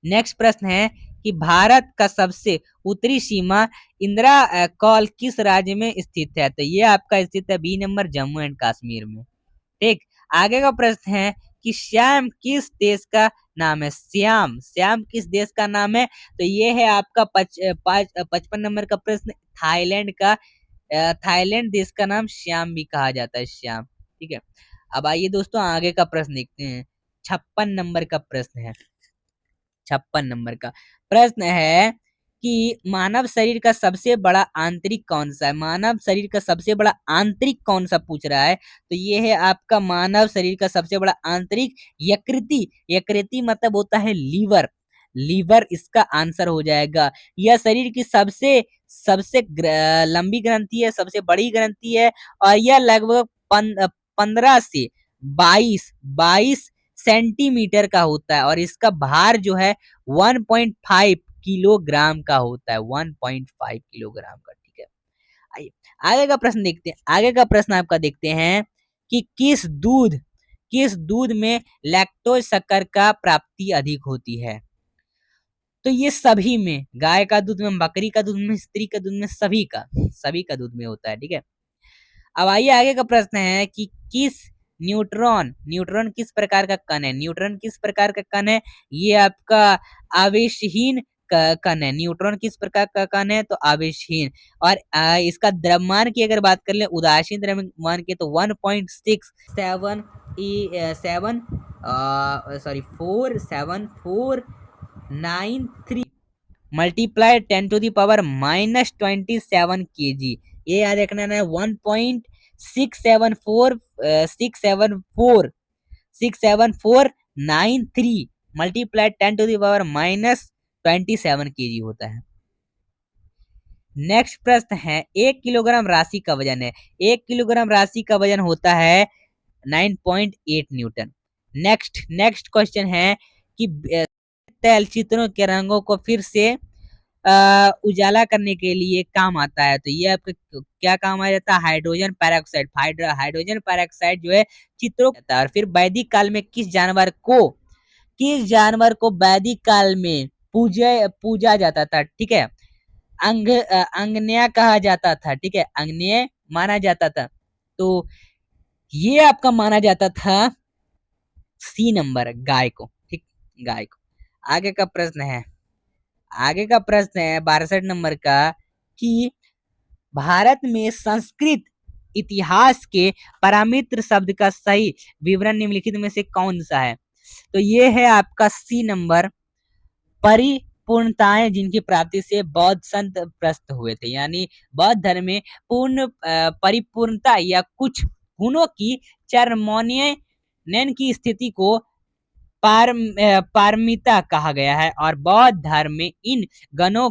नेक्स्ट प्रश्न है कि भारत का सबसे उत्तरी सीमा इंदिरा कॉल किस राज्य में स्थित है, तो ये आपका स्थित है B number Jammu and Kashmir में। ठीक, आगे का प्रश्न है कि श्याम किस देश का नाम है, श्याम किस देश का नाम है, तो ये है आपका 55 नंबर का प्रश्न, थाईलैंड का, थाईलैंड देश का नाम श्याम भी कहा जाता है, श्याम। ठीक है, अब आइए दोस्तों आगे का प्रश्न देखते हैं। 56 नंबर का प्रश्न है, 56 नंबर का प्रश्न है कि मानव शरीर का सबसे बड़ा आंतरिक कौन सा है, मानव शरीर का सबसे बड़ा आंतरिक कौन सा पूछ रहा है, तो ये है आपका मानव शरीर का सबसे बड़ा आंतरिक यकृति, यकृति मतलब होता है लीवर, लीवर इसका आंसर हो जाएगा। यह शरीर की सबसे सबसे लंबी ग्रंथि है, सबसे बड़ी ग्रंथि है, और यह लगभग 15 से 22 सेंटीमीटर का होता है, और इसका भार जो है 1.5 किलोग्राम का होता है, 1.5 किलोग्राम का। ठीक है, आइए आगे का प्रश्न देखते हैं। आगे का प्रश्न आपका देखते हैं कि किस दूध में लैक्टोज शक्कर का प्राप्ति अधिक होती है, तो ये सभी में, गाय का दूध में, बकरी का दूध में, स्त्री का दूध में, सभी का दूध में होता है। ठीक है, अब आइए आगे का प्रश्न है कि न्यूट्रॉन किस प्रकार का कण है, न्यूट्रॉन किस प्रकार का कण है, ये आपका आवेशहीन कण है। न्यूट्रॉन किस प्रकार का कण है, तो आवेशहीन, और इसका द्रव्यमान की अगर बात कर ले, उदासीन द्रव्यमान की, तो 47493 मल्टीप्लाई 10⁻⁻27 kg, ये याद रखना है। 67493 मल्टीप्लाई 10⁻⁻27 kg होता है। नेक्स्ट प्रश्न है, 1 किलोग्राम राशि का वजन है, 1 किलोग्राम राशि का वजन होता है 9.8 न्यूटन। नेक्स्ट क्वेश्चन है कि तैलचित्रों के रंगों को फिर से उजाला करने के लिए काम आता है, तो ये आपका क्या काम आ जाता है, हाइड्रोजन पेरोक्साइड। हाइड्रोजन पेरोक्साइड जो है चित्रों का, और फिर वैदिक काल में किस जानवर को वैदिक काल में पूजा जाता था, ठीक है, अंगन्या कहा जाता था, ठीक है, अंगन्य माना जाता था, तो ये आपका माना जाता था सी नंबर, गाय को। ठीक, गाय को। आगे का प्रश्न है 62 नंबर का कि भारत में संस्कृत इतिहास के परामित्र शब्द का सही विवरण निम्नलिखित में से कौन सा है, तो ये है आपका सी नंबर, परिपूर्णताएं जिनकी प्राप्ति से बौद्ध संत प्रस्त हुए थे, यानी बौद्ध धर्म में पूर्ण परिपूर्णता या कुछ गुणों की चरमोन्नयन की स्थिति को पारमिता कहा गया है, और बौद्ध धर्म में इन गुणों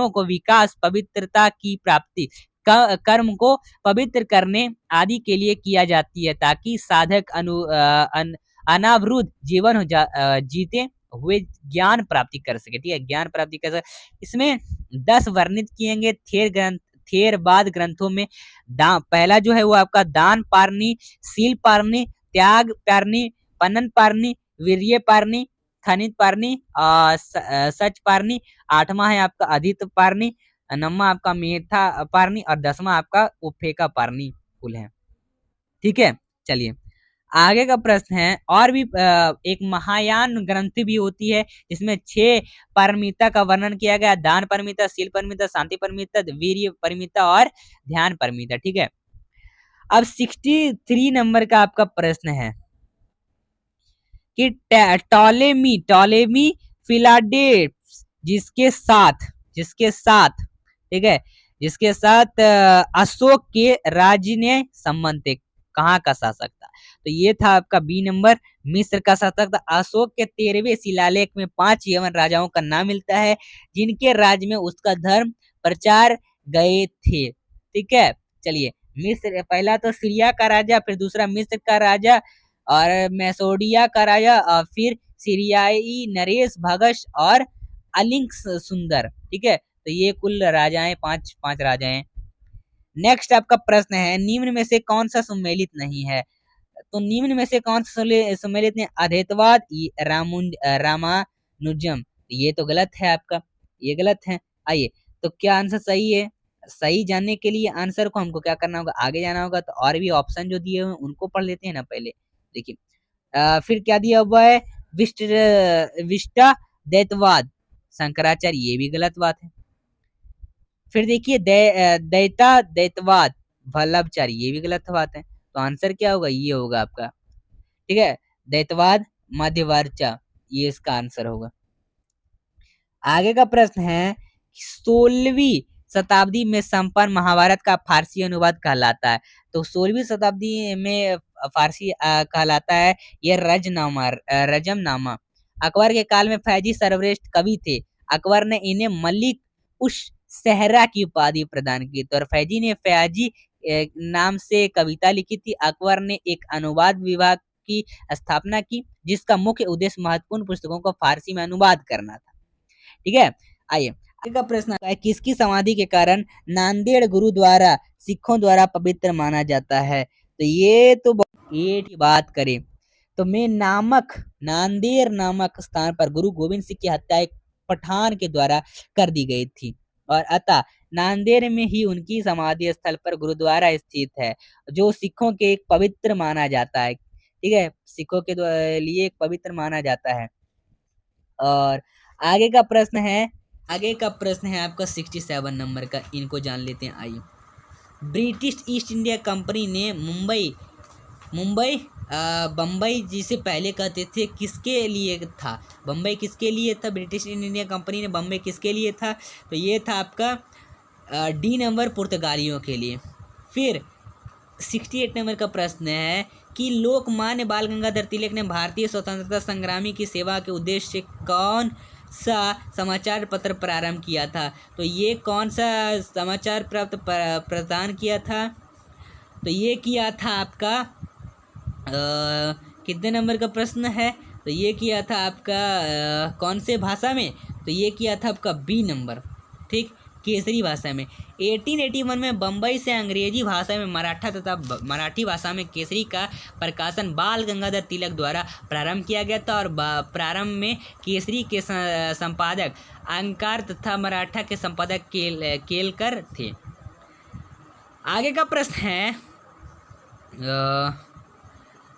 को विकास, पवित्रता की प्राप्ति, कर्म को पवित्र करने आदि के लिए किया जाती है, ताकि साधक अनावृत जीवन जीते हुए ज्ञान प्राप्ति कर सके। ठीक है, ज्ञान प्राप्ति कर सके। इसमें 10 वर्णित किएंगे थेरवाद ग्रंथों में। पहला जो है वो आपका दान पारनी, शील पारनी, त्याग पारनी, पनन पारनी, वीर्य पारनी, खनित पारनी, सच पारनी। 8वां है आपका अधित पारनी, 9वां आपका मेथा पारनी, और 10वां आपका उपेका पारनी कुल है। ठीक है, चलिए आगे का प्रश्न है, और भी एक महायान ग्रंथ भी होती है जिसमें 6 पारमिता का वर्णन किया गया, दान परमिता, शील परमिता, शांति परमिता, वीर्य परमिता और ध्यान परमिता। ठीक है, अब 63 नंबर का आपका प्रश्न है कि टॉलेमी फिलाडेल्फस जिसके साथ ठीक है, जिसके साथ अशोक के राज्य ने संबंध थे, कहाँ का शासक था? तो ये था आपका बी नंबर, मिस्र का शासक था। अशोक के 13वें शिलालेख में 5 यवन राजाओं का नाम मिलता है जिनके राज्य में उसका धर्म प्रचार गए थे। ठीक है, चलिए, मिस्र पहला तो सीरिया का राजा, फिर दूसरा मिस्र का राजा, और मैसोडिया का राजा, और फिर सीरियाई नरेश भगश और अलिंग सुंदर। ठीक है, तो ये कुल राजाएं, पांच पांच राजाएं। नेक्स्ट आपका प्रश्न है, निम्न में से कौन सा सम्मिलित नहीं है? तो निम्न में से कौन सा सम्मिलित नहीं? अद्वैतवाद, रामानुजम। ये तो गलत है आपका, ये गलत है। आइए, तो क्या आंसर सही है? सही जानने के लिए आंसर को हमको क्या करना होगा, आगे जाना होगा। तो और भी ऑप्शन जो दिए हुए हैं उनको पढ़ लेते हैं ना पहले। देखिए, फिर क्या दिया हुआ है? विष्ट विष्टा दैतवाद, शंकराचार्य, ये भी गलत बात है। फिर देखिए दैता दैतवाद, वल्लभचारी, ये भी गलत बात है। तो आंसर क्या होगा? ये होगा आपका, ठीक है, दैतवाद मध्यवर्चा, ये इसका आंसर होगा। आगे का प्रश्न है, 16वीं शताब्दी में संपन्न महाभारत का फारसी अनुवाद कहलाता है। तो 16वीं शताब्दी में फारसी कहलाता है ये रजमनामा। अकबर के काल में फैजी सर्वश्रेष्ठ कवि थे। अकबर ने इन्हें मलिक उस सहरा की उपाधि प्रदान की। तो फैजी ने फयाजी नाम से कविता लिखी थी। अकबर ने एक अनुवाद विभाग की स्थापना की जिसका मुख्य उद्देश्य महत्वपूर्ण पुस्तकों को फारसी में अनुवाद करना था। ठीक है, आइए आगे का प्रश्न आता है, किसकी समाधि के कारण नांदेड़ गुरुद्वारा सिखों द्वारा पवित्र माना जाता है? तो ये तो एक ही बात करें तो मैं नांदेड़ नामक स्थान पर गुरु गोविंद सिंह की हत्या एक पठान के द्वारा कर दी गई थी, और अतः नांदेड़ में ही उनकी समाधि स्थल पर गुरुद्वारा स्थित है, जो सिखों के एक पवित्र माना जाता है। ठीक है, सिखों के लिए एक पवित्र माना जाता है। और आगे का प्रश्न है, आपका 67 नंबर का, इनको जान लेते हैं। आइए, ब्रिटिश ईस्ट इंडिया कंपनी ने मुंबई बम्बई जिसे पहले कहते थे, किसके लिए था? बम्बई किसके लिए था? ब्रिटिश ईस्ट इंडिया कंपनी ने बम्बई किसके लिए था? तो ये था आपका डी नंबर, पुर्तगालियों के लिए। फिर 68 नंबर का प्रश्न है कि लोकमान्य बाल गंगाधर तिलक ने भारतीय स्वतंत्रता संग्रामी की सेवा के उद्देश्य से कौन सा समाचार पत्र प्रारंभ किया था? तो ये कौन सा समाचार प्रदान किया था? तो ये किया था आपका कितने नंबर का प्रश्न है? तो ये किया था आपका कौन से भाषा में? तो ये किया था आपका बी नंबर, ठीक, केसरी भाषा में। 1881 में बम्बई से अंग्रेजी भाषा में मराठा तथा मराठी भाषा में केसरी का प्रकाशन बाल गंगाधर तिलक द्वारा प्रारंभ किया गया था, और प्रारंभ में केसरी के संपादक अंकार तथा मराठा के संपादक केलकर थे। आगे का प्रश्न है,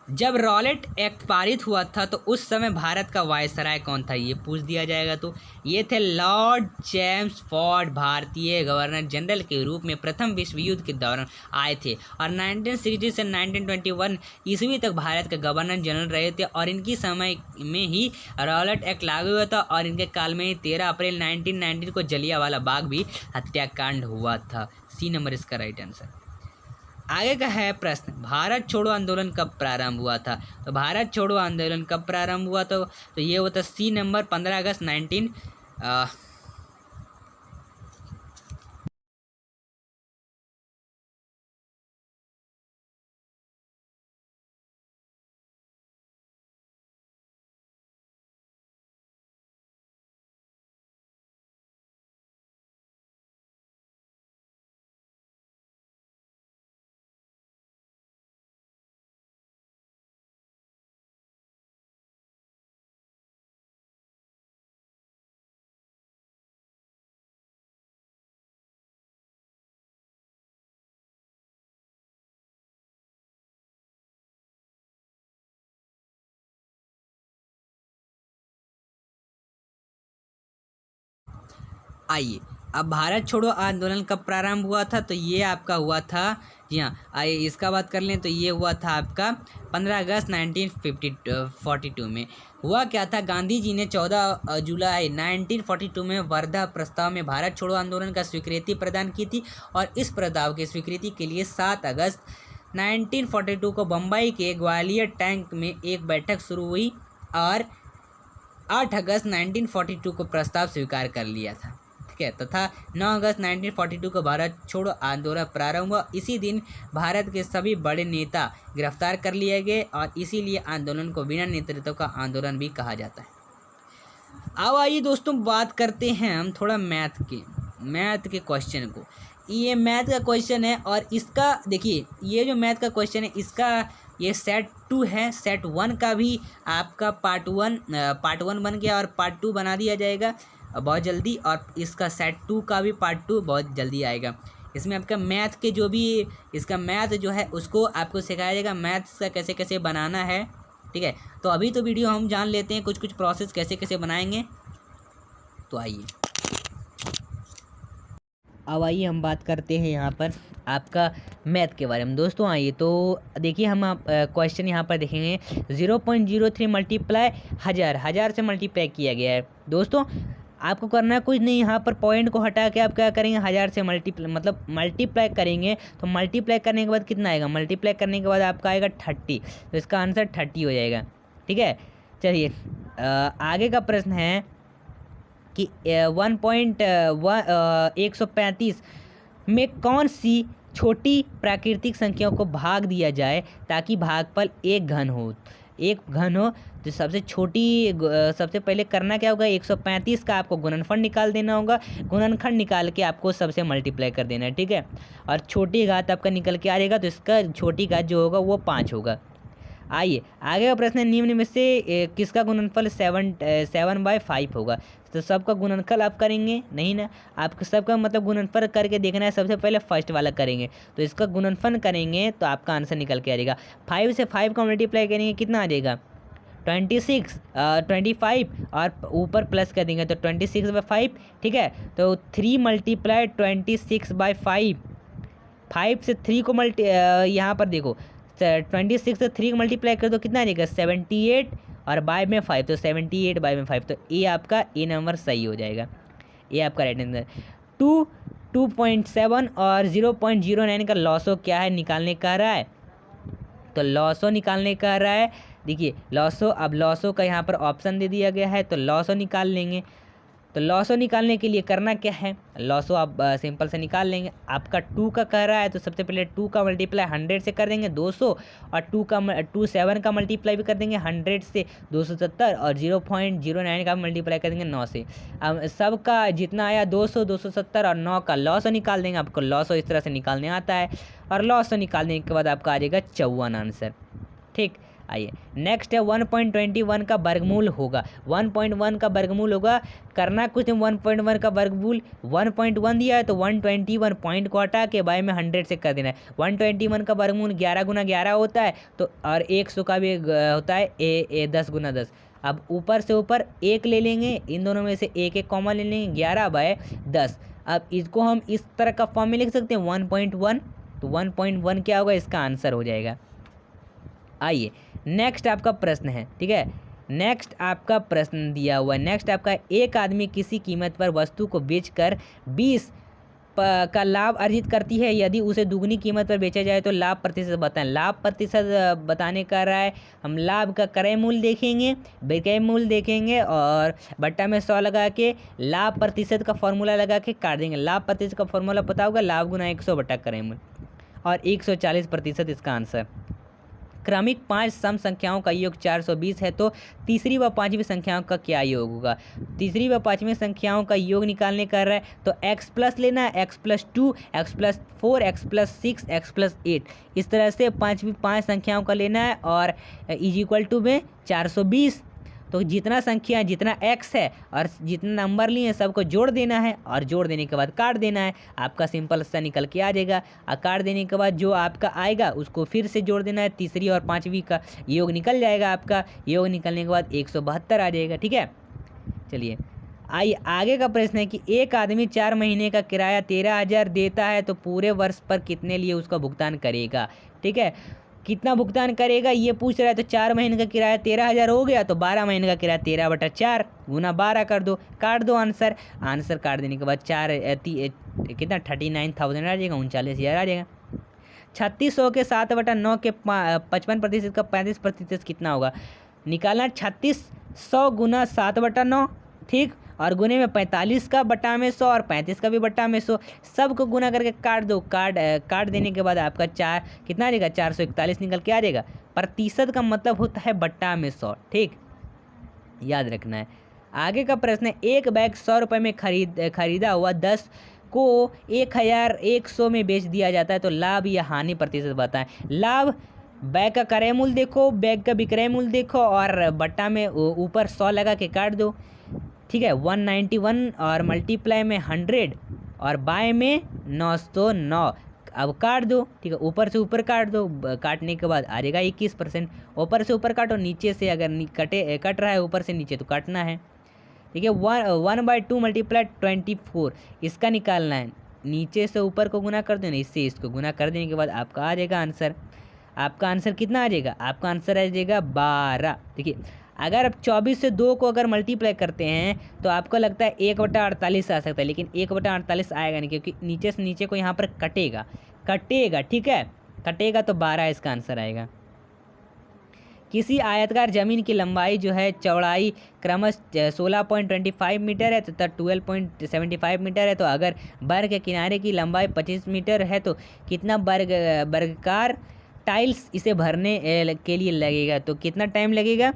जब रॉलेट एक्ट पारित हुआ था तो उस समय भारत का वायसराय कौन था? ये पूछ दिया जाएगा। तो ये थे लॉर्ड चैम्सफोर्ड, भारतीय गवर्नर जनरल के रूप में प्रथम विश्व युद्ध के दौरान आए थे, और 1960 से 1921 ईस्वी तक भारत के गवर्नर जनरल रहे थे, और इनकी समय में ही रॉलेट एक्ट लागू हुआ था, और इनके काल में ही 13 अप्रैल 1919 को जलियांवाला बाग भी हत्याकांड हुआ था। सी नंबर इसका राइट आंसर। आगे का है प्रश्न, भारत छोड़ो आंदोलन कब प्रारंभ हुआ था? तो भारत छोड़ो आंदोलन कब प्रारंभ हुआ? तो ये होता सी नंबर, 15 अगस्त 19 आइए, अब भारत छोड़ो आंदोलन कब प्रारंभ हुआ था, तो ये आपका हुआ था, जी हाँ, आइए इसका बात कर लें तो ये हुआ था आपका 15 अगस्त 1942 में। हुआ क्या था, गांधी जी ने 14 जुलाई 1942 में वर्धा प्रस्ताव में भारत छोड़ो आंदोलन का स्वीकृति प्रदान की थी, और इस प्रस्ताव की स्वीकृति के लिए 7 अगस्त 1942 को बम्बई के ग्वालियर टैंक में एक बैठक शुरू हुई और 8 अगस्त 1942 को प्रस्ताव स्वीकार कर लिया था, ठीक है, तथा 9 अगस्त 1942 को भारत छोड़ो आंदोलन प्रारंभ हुआ। इसी दिन भारत के सभी बड़े नेता गिरफ्तार कर लिए गए और इसीलिए आंदोलन को बिना नेतृत्व का आंदोलन भी कहा जाता है। अब आइए दोस्तों बात करते हैं हम थोड़ा मैथ के क्वेश्चन को। ये मैथ का क्वेश्चन है और इसका देखिए, ये जो मैथ का क्वेश्चन है इसका ये सेट 2 है, सेट 1 का भी आपका पार्ट 1 बन गया और पार्ट 2 बना दिया जाएगा बहुत जल्दी, और इसका सेट 2 का भी पार्ट 2 बहुत जल्दी आएगा। इसमें आपका मैथ के जो भी इसका मैथ जो है उसको आपको सिखाया जाएगा, मैथ्स का कैसे कैसे बनाना है, ठीक है। तो अभी तो वीडियो हम जान लेते हैं कुछ प्रोसेस कैसे कैसे बनाएंगे। तो आइए अब आइए हम बात करते हैं यहाँ पर आपका मैथ के बारे में। दोस्तों आइए तो देखिए, हम आप क्वेश्चन यहाँ पर देखेंगे 0.03 मल्टीप्लाई 1000 से मल्टीप्लाई किया गया है। दोस्तों आपको करना कुछ नहीं, यहाँ पर पॉइंट को हटा के आप क्या करेंगे, 1000 से मल्टीप्लाई करेंगे। तो मल्टीप्लाई करने के बाद कितना आएगा, मल्टीप्लाई करने के बाद आपका आएगा 30, तो इसका आंसर 30 हो जाएगा, ठीक है। चलिए आगे का प्रश्न है कि 1.135 में कौन सी छोटी प्राकृतिक संख्याओं को भाग दिया जाए ताकि भागफल एक घन हो। तो सबसे पहले करना क्या होगा, 135 का आपको गुणनफल निकाल देना होगा, गुणनखंड निकाल के आपको सबसे मल्टीप्लाई कर देना है, ठीक है। और छोटी घात आपका निकल के आ जाएगा, तो इसका छोटी घात जो होगा वो 5 होगा। आइए आगे का प्रश्न है, निम्न में से किसका गुणनफल 7/5 होगा। तो सबका गुणनफल आप करेंगे नहीं ना, आपको सबका मतलब गुणनफल करके देखना है। सबसे पहले फर्स्ट वाला करेंगे, तो इसका गुणनफल करेंगे तो आपका आंसर निकल के आ जाएगा। 5 से 5 का मल्टीप्लाई करेंगे कितना आ जाएगा, 25 और ऊपर प्लस कर देंगे तो 26/5, ठीक है। तो 3 × 26/5, 5 से 3 को यहाँ पर देखो 26 से 3 को मल्टीप्लाई कर दो कितना आ जाएगा 78 और बाय में 5, तो 78/5, तो ए आपका ए नंबर सही हो जाएगा, ये आपका राइट आंसर। 2.7 और 0.09 का लॉसो क्या है निकालने का रहा है, तो लॉसो निकालने का रहा है। देखिए लॉसो, अब लॉसो का यहाँ पर ऑप्शन दे दिया गया है, तो लॉसो निकाल लेंगे। तो लॉसो निकालने के लिए करना क्या है, लॉसो आप सिंपल से निकाल लेंगे। आपका 2 का कह रहा है तो सबसे पहले 2 का मल्टीप्लाई 100 से कर देंगे 200, और 7 का मल्टीप्लाई भी कर देंगे 100 से 270, और 0.09 का मल्टीप्लाई कर देंगे 9 से। अब सबका जितना आया 200, 270 और 9 का लॉसो निकाल देंगे। आपको लॉसो इस तरह से निकालने आता है, और लॉसो निकालने के बाद आपका आ जाएगा 54 आंसर, ठीक। आइए नेक्स्ट है 1.21 का वर्गमूल होगा। 1.1 का वर्गमूल होगा, करना कुछ 1.1 का वर्गमूल 1.1 दिया है तो 121 पॉइंट को हटा के बाय में 100 से कर देना है। 121 का वर्गमूल 11 × 11 होता है, तो और 100 का भी होता है 10 × 10। अब ऊपर से ऊपर 1 ले लेंगे, इन दोनों में से एक कॉमन ले लेंगे, 11/10। अब इसको हम इस तरह का फॉर्म में लिख सकते हैं 1.1, तो 1.1 क्या होगा, इसका आंसर हो जाएगा। आइए नेक्स्ट आपका प्रश्न है, ठीक है। नेक्स्ट आपका प्रश्न दिया हुआ है, नेक्स्ट आपका, एक आदमी किसी कीमत पर वस्तु को बेचकर 20 का लाभ अर्जित करती है, यदि उसे दुगनी कीमत पर बेचा जाए तो लाभ प्रतिशत बताएं। लाभ प्रतिशत बताने का रहा है, हम लाभ का क्रय मूल्य देखेंगे, विक्रय मूल्य देखेंगे, और बट्टा में 100 लगा के लाभ प्रतिशत का फॉर्मूला लगा के काट देंगे। लाभ प्रतिशत का फॉर्मूला पता होगा, लाभ गुना 100 बटा क्रय मूल्य, और 140% इसका आंसर। क्रमिक 5 सम संख्याओं का योग 420 है, तो तीसरी व पांचवी संख्याओं का क्या योग होगा। तीसरी व पांचवी संख्याओं का योग निकालने का रहा है, तो x प्लस लेना है, x+2, x+4, x+6, x+8, इस तरह से पांचवी 5 संख्याओं का लेना है, और = में 420। तो जितना संख्या, जितना x है और जितना नंबर लिए सबको जोड़ देना है, और जोड़ देने के बाद काट देना है, आपका सिंपल सा निकल के आ जाएगा। और काट देने के बाद जो आपका आएगा उसको फिर से जोड़ देना है, तीसरी और पांचवी का योग निकल जाएगा। आपका योग निकलने के बाद 172 आ जाएगा, ठीक है। चलिए आइए आगे का प्रश्न है कि एक आदमी 4 महीने का किराया 13,000 देता है तो पूरे वर्ष पर कितने लिए उसका भुगतान करेगा। ठीक है, कितना भुगतान करेगा ये पूछ रहा है। तो 4 महीने का किराया 13,000 हो गया तो 12 महीने का किराया 13/4 गुना 12 कर दो, काट दो आंसर। आंसर काट देने के बाद कितना 39,000 आ जाएगा, 39,000 आ जाएगा। 3600 के 7/9 के 55% का 35% कितना होगा। निकालना 3600 गुना 7/9, ठीक, और गुने में 45 का बटा में 100 और 35 का भी बटा में 100, सबको गुना करके काट दो। काट देने के बाद आपका कितना आ जाएगा 441 निकल के आ जाएगा। प्रतिशत का मतलब होता है बटा में 100, ठीक, याद रखना है। आगे का प्रश्न है एक बैग 100 रुपये में खरीदा हुआ 10 को 1,100 में बेच दिया जाता है तो लाभ या हानि प्रतिशत बताएं। लाभ, बैग का क्रय मूल्य देखो, बैग का विक्रय मूल्य देखो और बट्टा में ऊपर 100 लगा के काट दो। ठीक है, 191 और मल्टीप्लाई में 100 और बाय में 909, अब काट दो। ठीक है, ऊपर से ऊपर काट दो, काटने के बाद आ जाएगा 21%। ऊपर से ऊपर काटो, नीचे से अगर कट रहा है ऊपर से नीचे तो काटना है। ठीक है, 1/2 मल्टीप्लाई 24 इसका निकालना है। नीचे से ऊपर को गुना कर देना, इससे इसको गुना कर देने के बाद आपका आ जाएगा आंसर। आपका आंसर कितना आ जाएगा, आपका आंसर आ जाएगा 12। देखिए अगर आप 24 से 2 को अगर मल्टीप्लाई करते हैं तो आपको लगता है 1/48 आ सकता है, लेकिन 1/48 आएगा नहीं क्योंकि नीचे से नीचे को यहाँ पर कटेगा। ठीक है, कटेगा तो 12 इसका आंसर आएगा। किसी आयतकार जमीन की लंबाई जो है चौड़ाई क्रमशः 16.25 मीटर है तथा 12.75 मीटर है, तो अगर वर्ग के किनारे की लंबाई 25 मीटर है तो कितना वर्गाकार टाइल्स इसे भरने के लिए लगेगा। तो कितना टाइम लगेगा,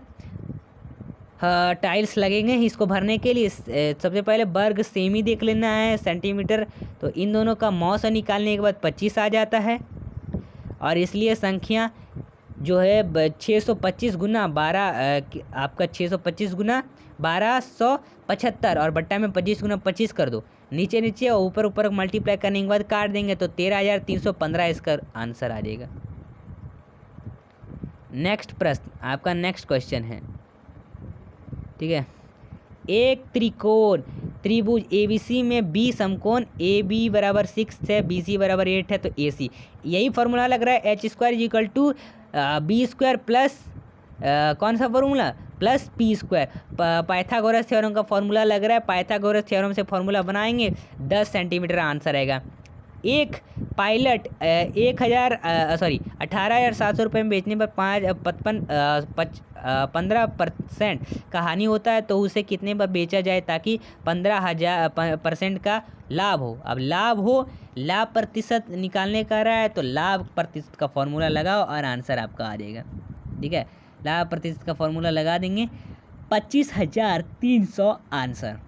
टाइल्स लगेंगे इसको भरने के लिए। सबसे पहले वर्ग सेमी देख लेना है, सेंटीमीटर, तो इन दोनों का मौसा निकालने के बाद 25 आ जाता है और इसलिए संख्या जो है 625 गुना 12 आपका 625 गुना 1275 और बट्टा में 25 गुना 25 कर दो, नीचे नीचे और ऊपर ऊपर मल्टीप्लाई करने के बाद काट देंगे तो 13,315 इसका आंसर आ जाएगा। नेक्स्ट प्रश्न, आपका नेक्स्ट क्वेश्चन है। ठीक है, एक त्रिभुज ABC में बी समकोण AB बराबर 6 है, BC बराबर 8 है, तो AC यही फॉर्मूला लग रहा है H² = B² प्लस कौन सा formula, plus P²। Pythagoras theorem का फॉर्मूला लग रहा है। पाइथागोरस थ्योरम से फॉर्मूला बनाएंगे, 10 सेंटीमीटर आंसर आएगा। एक पायलट 18,700 रुपये में बेचने पर 15% का हानि होता है तो उसे कितने पर बेचा जाए ताकि 15% का लाभ हो। अब लाभ प्रतिशत निकालने का रहा है तो लाभ प्रतिशत का फॉर्मूला लगाओ और आंसर आपका आ जाएगा। ठीक है, लाभ प्रतिशत का फॉर्मूला लगा देंगे, 25,300 आंसर।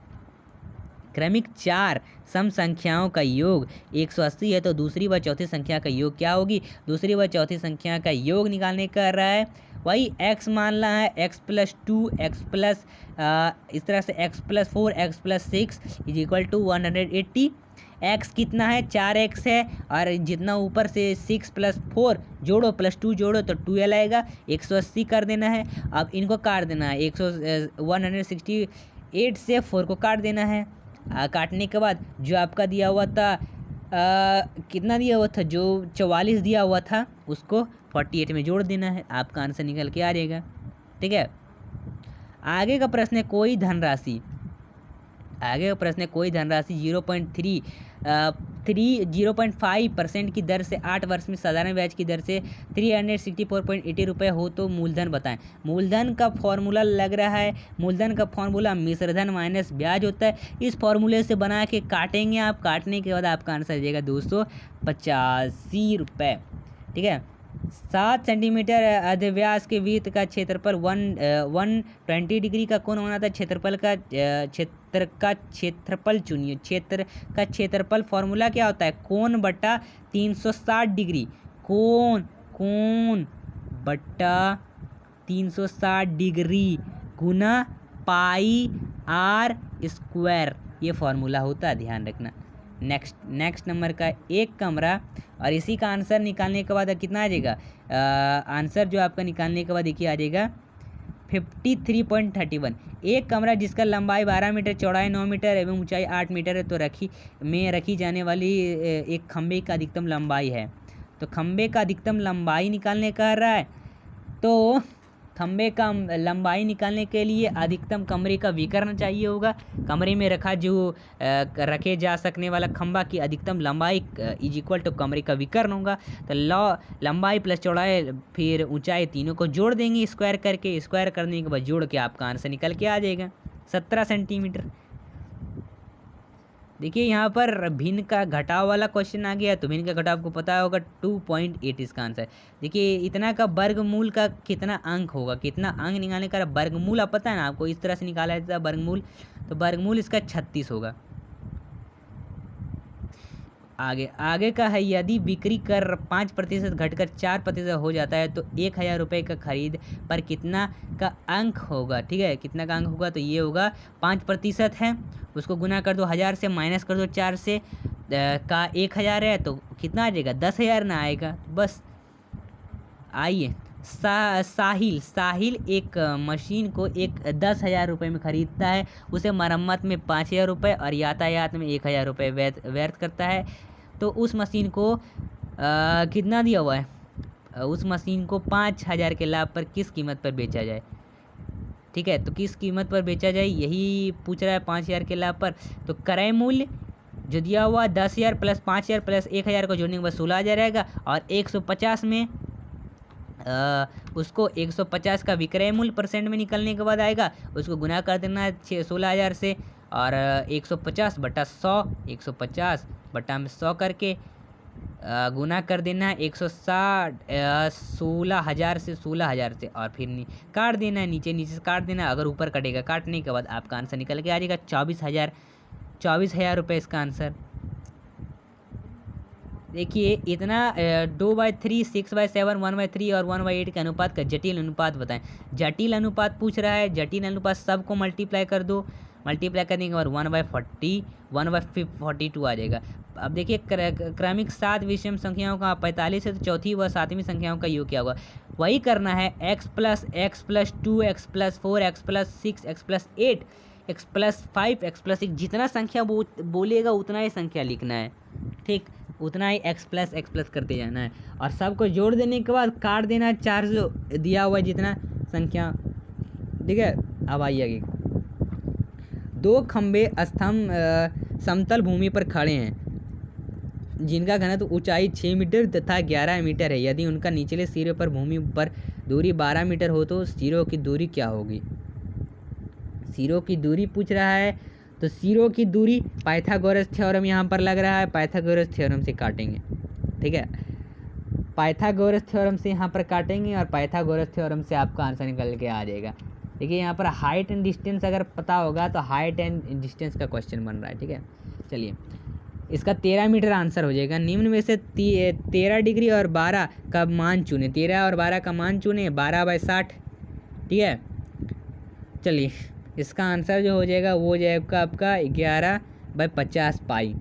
क्रमिक 4 सम संख्याओं का योग 180 है तो दूसरी व चौथी संख्या का योग क्या होगी। दूसरी व चौथी संख्या का योग निकालने का रहा है, वही x मानना है, x+2 x+ इस तरह से x+4 x+6 = 180। x कितना है, 4x है और जितना ऊपर से 6 + 4 जोड़ो +2 जोड़ो तो 12 आएगा, 180 कर देना है। अब इनको काट देना है, 168 से 4 को काट देना है। काटने के बाद जो आपका दिया हुआ था कितना दिया हुआ था, जो 44 दिया हुआ था उसको 48 में जोड़ देना है, आपका आंसर निकल के आ जाएगा। ठीक है, आगे का प्रश्न है कोई धनराशि 0.5% की दर से 8 वर्ष में साधारण ब्याज की दर से 364.80 रुपये हो तो मूलधन बताएं। मूलधन का फॉर्मूला लग रहा है, मूलधन का फॉर्मूला मिश्रधन माइनस ब्याज होता है। इस फॉर्मूले से बना के काटेंगे आप, काटने के बाद आपका आंसर आ जाएगा 285 रुपये। ठीक है, 7 सेंटीमीटर अर्धव्यास के वृत्त का क्षेत्रफल 120 डिग्री का कोण होना था। क्षेत्र का क्षेत्रफल चुनिए। क्षेत्र का क्षेत्रफल फॉर्मूला क्या होता है, कोण बटा 360 डिग्री, कोण बटा 360 डिग्री गुना πr², ये फॉर्मूला होता है, ध्यान रखना। नेक्स्ट नंबर का एक कमरा और इसी का आंसर निकालने के बाद कितना आ जाएगा, आंसर जो आपका निकालने के बाद देखिए आ जाएगा 53.31। एक कमरा जिसका लंबाई 12 मीटर, चौड़ाई 9 मीटर एवं ऊंचाई 8 मीटर है तो रखी जाने वाली एक खंभे का अधिकतम लंबाई है। तो खंभे का अधिकतम लंबाई निकालने कह रहा है, तो खंभे का लंबाई निकालने के लिए अधिकतम कमरे का विकर्ण चाहिए होगा। कमरे में रखे जा सकने वाला खंभा की अधिकतम लंबाई इज इक्वल टू कमरे का विकर्ण होगा। तो लंबाई प्लस चौड़ाई फिर ऊंचाई तीनों को जोड़ देंगे स्क्वायर करके। स्क्वायर करने के बाद जोड़ के आपका आंसर निकल के आ जाएगा 17 सेंटीमीटर। देखिए यहाँ पर भिन्न का घटाव वाला क्वेश्चन आ गया, तो भिन्न का घटाव आपको पता होगा 2.8 इसका आंसर। देखिए इतना का वर्गमूल का कितना अंक होगा, कितना अंक निकालने का वर्गमूल आप पता है ना आपको, इस तरह से निकाला जाता है वर्गमूल। तो वर्गमूल इसका 36 होगा। आगे का है, यदि बिक्री कर 5% घटकर 4% हो जाता है तो 1000 रुपये का खरीद पर कितना का अंक होगा। ठीक है, कितना का अंक होगा, तो ये होगा 5% है, उसको गुना कर दो 1000 से, माइनस कर दो 4 से, का 1000 है तो कितना आ जाएगा 10,000 ना आएगा। बस आइए, साहिल एक मशीन को 10,000 रुपये में खरीदता है, उसे मरम्मत में 5,000 रुपये और यातायात में 1,000 रुपये व्यर्थ करता है। तो उस मशीन को कितना दिया हुआ है, उस मशीन को 5,000 के लाभ पर किस कीमत पर बेचा जाए। ठीक है, तो किस कीमत पर बेचा जाए यही पूछ रहा है, 5,000 के लाभ पर। तो क्रय मूल्य जो दिया हुआ 10,000 प्लस 5,000 प्लस 1,000 को जोड़ने के बाद 16,000 आएगा, और 150 में उसको 150 का विक्रय मूल्य परसेंट में निकलने के बाद आएगा, उसको गुना कर देना है 16,000 से, और 150 बटा 100, 150 बटा में 100 करके गुना कर देना है 160 16,000 से 16,000 से, और फिर काट देना है, नीचे से काट देना है। अगर ऊपर कटेगा, काटने के बाद आपका आंसर निकल के आ जाएगा 24,000 रुपये इसका आंसर। देखिए इतना 2/3, 6/7, 1/3 और 1/8 के अनुपात का जटिल अनुपात बताएं। जटिल अनुपात पूछ रहा है, जटिल अनुपात सबको मल्टीप्लाई कर दो, मल्टीप्लाई करने के बाद 1/40, 1/42 आ जाएगा। अब देखिए क्रमिक 7 विषम संख्याओं का 45 है, तो चौथी व 7वीं संख्याओं का योग क्या होगा, वही करना है। x + x + 2 x + 4 x + 6 x + 8 x + 5 x + 6, जितना संख्या बोलेगा उतना ही संख्या लिखना है। ठीक, उतना ही x + करते जाना है, और सबको जोड़ देने के बाद काट देना है 4 जो दिया हुआ है जितना संख्या। ठीक है, अब आइए आगे। 2 खंबे स्तंभ समतल भूमि पर खड़े हैं जिनका घनत्व ऊंचाई 6 मीटर तथा 11 मीटर है। यदि उनका निचले सिरे पर भूमि पर दूरी 12 मीटर हो तो सिरों की दूरी क्या होगी। सिरों की दूरी पूछ रहा है, तो सिरों की दूरी पाइथागोरस थ्योरम यहाँ पर लग रहा है, पाइथागोरस थ्योरम से काटेंगे। ठीक है, पाइथागोरस थ्योरम से यहाँ पर काटेंगे, और पाइथागोरस थ्योरम से आपका आंसर निकल के आ जाएगा। देखिए यहाँ पर हाइट एंड डिस्टेंस अगर पता होगा तो हाइट एंड डिस्टेंस का क्वेश्चन बन रहा है। ठीक है, चलिए इसका 13 मीटर आंसर हो जाएगा। निम्न में से 13 डिग्री और 12 का मान चुने, 13 और 12 का मान चुने, 12/60। ठीक है, चलिए इसका आंसर जो हो जाएगा वो हो जाएगा आपका 11/50 पाई।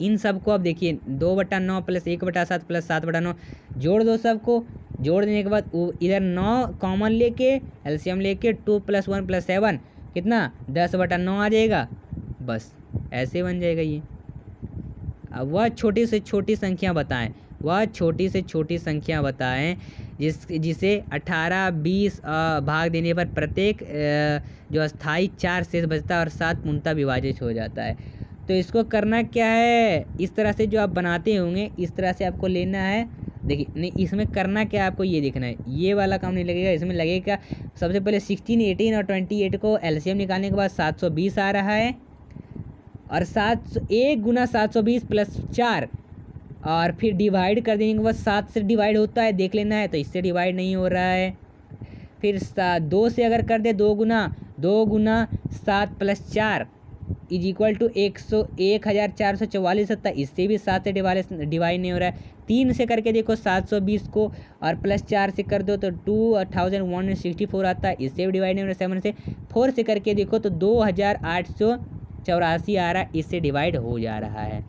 इन सबको अब देखिए 2/9 प्लस 1/7 प्लस 7/9 जोड़ दो, सबको जोड़ देने के बाद इधर 9 कॉमन लेके एलसीएम लेके 2 + 1 + 7 कितना 10/9 आ जाएगा। बस ऐसे बन जाएगा ये। अब वह छोटी से छोटी संख्या बताएं, वह छोटी से छोटी संख्या बताएं जिसे 18, 20 भाग देने पर प्रत्येक जो स्थायी 4 शेष बचता है और 7 पूर्णतः विभाजित हो जाता है। तो इसको करना क्या है, इस तरह से जो आप बनाते होंगे इस तरह से आपको लेना है। देखिए नहीं, इसमें करना क्या आपको ये देखना है, ये वाला काम नहीं लगेगा, इसमें लगेगा सबसे पहले 16, 18 और 28 को एलसीएम निकालने के बाद 720 आ रहा है, और 1 गुना 720 प्लस 4, और फिर डिवाइड कर देने के बाद 7 से डिवाइड होता है, देख लेना है, तो इससे डिवाइड नहीं हो रहा है। फिर 2 से अगर कर दे 2 गुना 7 + 4 इज इक्वल टू 1444 होता है, इससे भी 7 से डिवाइड नहीं हो रहा है। 3 से करके देखो 720 को, और प्लस 4 से कर दो तो 2164 आता है, इससे भी डिवाइड नहीं हो रहा। 7 से 4 से करके देखो तो 2884 आ रहा है, इससे डिवाइड हो जा रहा है।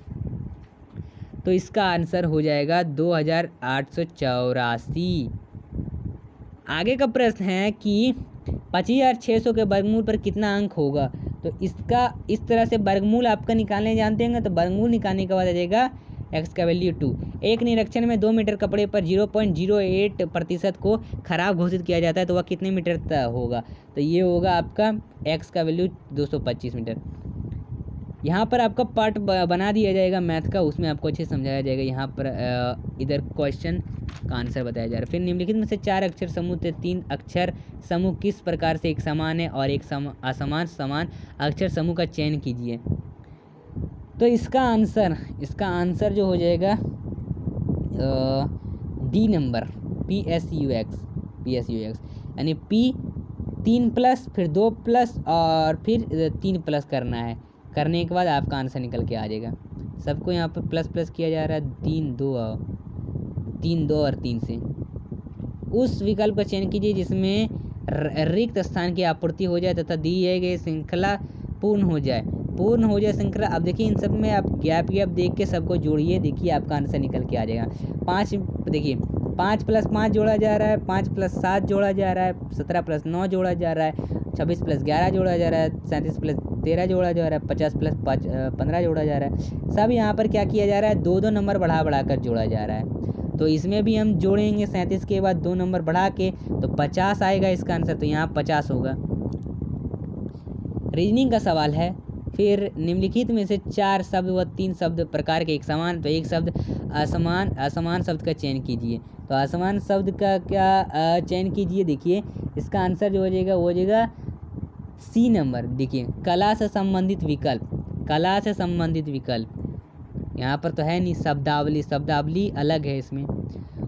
तो इसका आंसर हो जाएगा 2884। आगे का प्रश्न है कि 25,600 के वर्गमूल पर कितना अंक होगा। तो इसका इस तरह से वर्गमूल आपका निकालने जानते हैं, तो वर्गमूल निकालने के बाद आ जाएगा x का वैल्यू 2। एक निरीक्षण में 2 मीटर कपड़े पर 0.08% को खराब घोषित किया जाता है, तो वह कितने मीटर तक होगा। तो ये होगा आपका x का वैल्यू 225 मीटर। यहाँ पर आपका पार्ट बना दिया जाएगा मैथ का, उसमें आपको अच्छे समझाया जाएगा। यहाँ पर इधर क्वेश्चन का आंसर बताया जा रहा है। फिर निम्नलिखित में से 4 अक्षर समूह से 3 अक्षर समूह किस प्रकार से एक समान है और एक असमान समान अक्षर समूह का चयन कीजिए। तो इसका आंसर जो हो जाएगा डी नंबर PSUX यानी P 3+ फिर 2+ और फिर 3+ करना है। करने के बाद आपका आंसर निकल के आ जाएगा। सबको यहाँ पर प्लस किया जा रहा है 3 2 और 3 से। उस विकल्प का चयन कीजिए जिसमें रिक्त स्थान की आपूर्ति हो जाए तथा दी गई श्रृंखला पूर्ण हो जाए श्रृंखला। अब देखिए इन सब में आप गैप देख के सबको जोड़िए, देखिए आपका आंसर निकल के आ जाएगा। 5 देखिए 5 + 5 जोड़ा जा रहा है, 5 + 7 जोड़ा जा रहा है, 17 + 9 जोड़ा जा रहा है, 26 + 11 जोड़ा जा रहा है, 37 + 13 जोड़ा जा रहा है, 50 + 15 जोड़ा जा रहा है। सब यहाँ पर क्या किया जा रहा है, 2 नंबर बढ़ा कर जोड़ा जा रहा है। तो इसमें भी हम जोड़ेंगे 37 के बाद 2 नंबर बढ़ा के, तो 50 आएगा इसका आंसर। तो यहाँ 50 होगा। रीजनिंग का सवाल है। फिर निम्नलिखित में से 4 शब्द व 3 शब्द प्रकार के एक समान, तो एक शब्द असमान शब्द का चयन कीजिए। तो असमान शब्द का क्या चयन कीजिए। देखिए इसका आंसर जो हो जाएगा वो हो जाएगा सी नंबर। देखिए कला से संबंधित विकल्प यहाँ पर तो है नहीं। शब्दावली अलग है इसमें।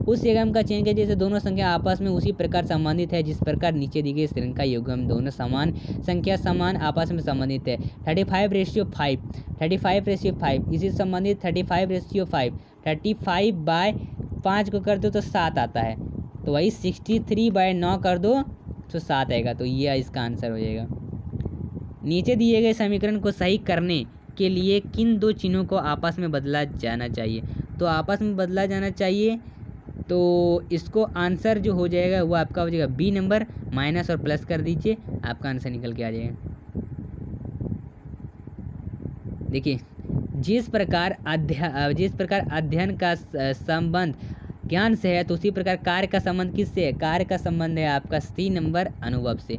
उस युग्म का चयन कीजिए जैसे दोनों संख्या आपस में उसी प्रकार संबंधित है जिस प्रकार नीचे दी गई श्रृंखला युग्म दोनों समान संख्या समान आपस में संबंधित है। 35:5 इसी संबंधित 35:5 35/5 को कर दो तो 7 आता है। तो वही 63/9 कर दो तो 7 आएगा। तो ये इसका आंसर हो जाएगा। नीचे दिए गए समीकरण को सही करने के लिए किन 2 चिन्हों को आपस में बदला जाना चाहिए। तो आपस में बदला जाना चाहिए तो इसको आंसर जो हो जाएगा वो आपका हो जाएगा बी नंबर। माइनस और प्लस कर दीजिए, आपका आंसर निकल के आ जाएगा। देखिए जिस प्रकार अध्ययन का संबंध ज्ञान से है तो उसी प्रकार कार्य का संबंध किससे है। कार्य का संबंध है आपका सी नंबर अनुभव से।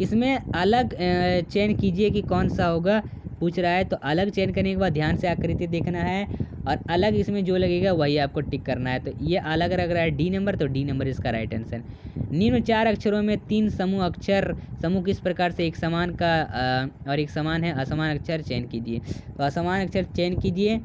इसमें अलग चयन कीजिए कि कौन सा होगा पूछ रहा है। तो अलग चयन करने के बाद ध्यान से आकृति देखना है और अलग इसमें जो लगेगा वही आपको टिक करना है। तो ये अलग लग रहा है डी नंबर, तो डी नंबर इसका राइट आंसर। निम्न 4 अक्षरों में 3 समूह किस प्रकार से एक समान का और एक समान है असमान अक्षर चयन कीजिए। तो असमान अक्षर चयन कीजिए।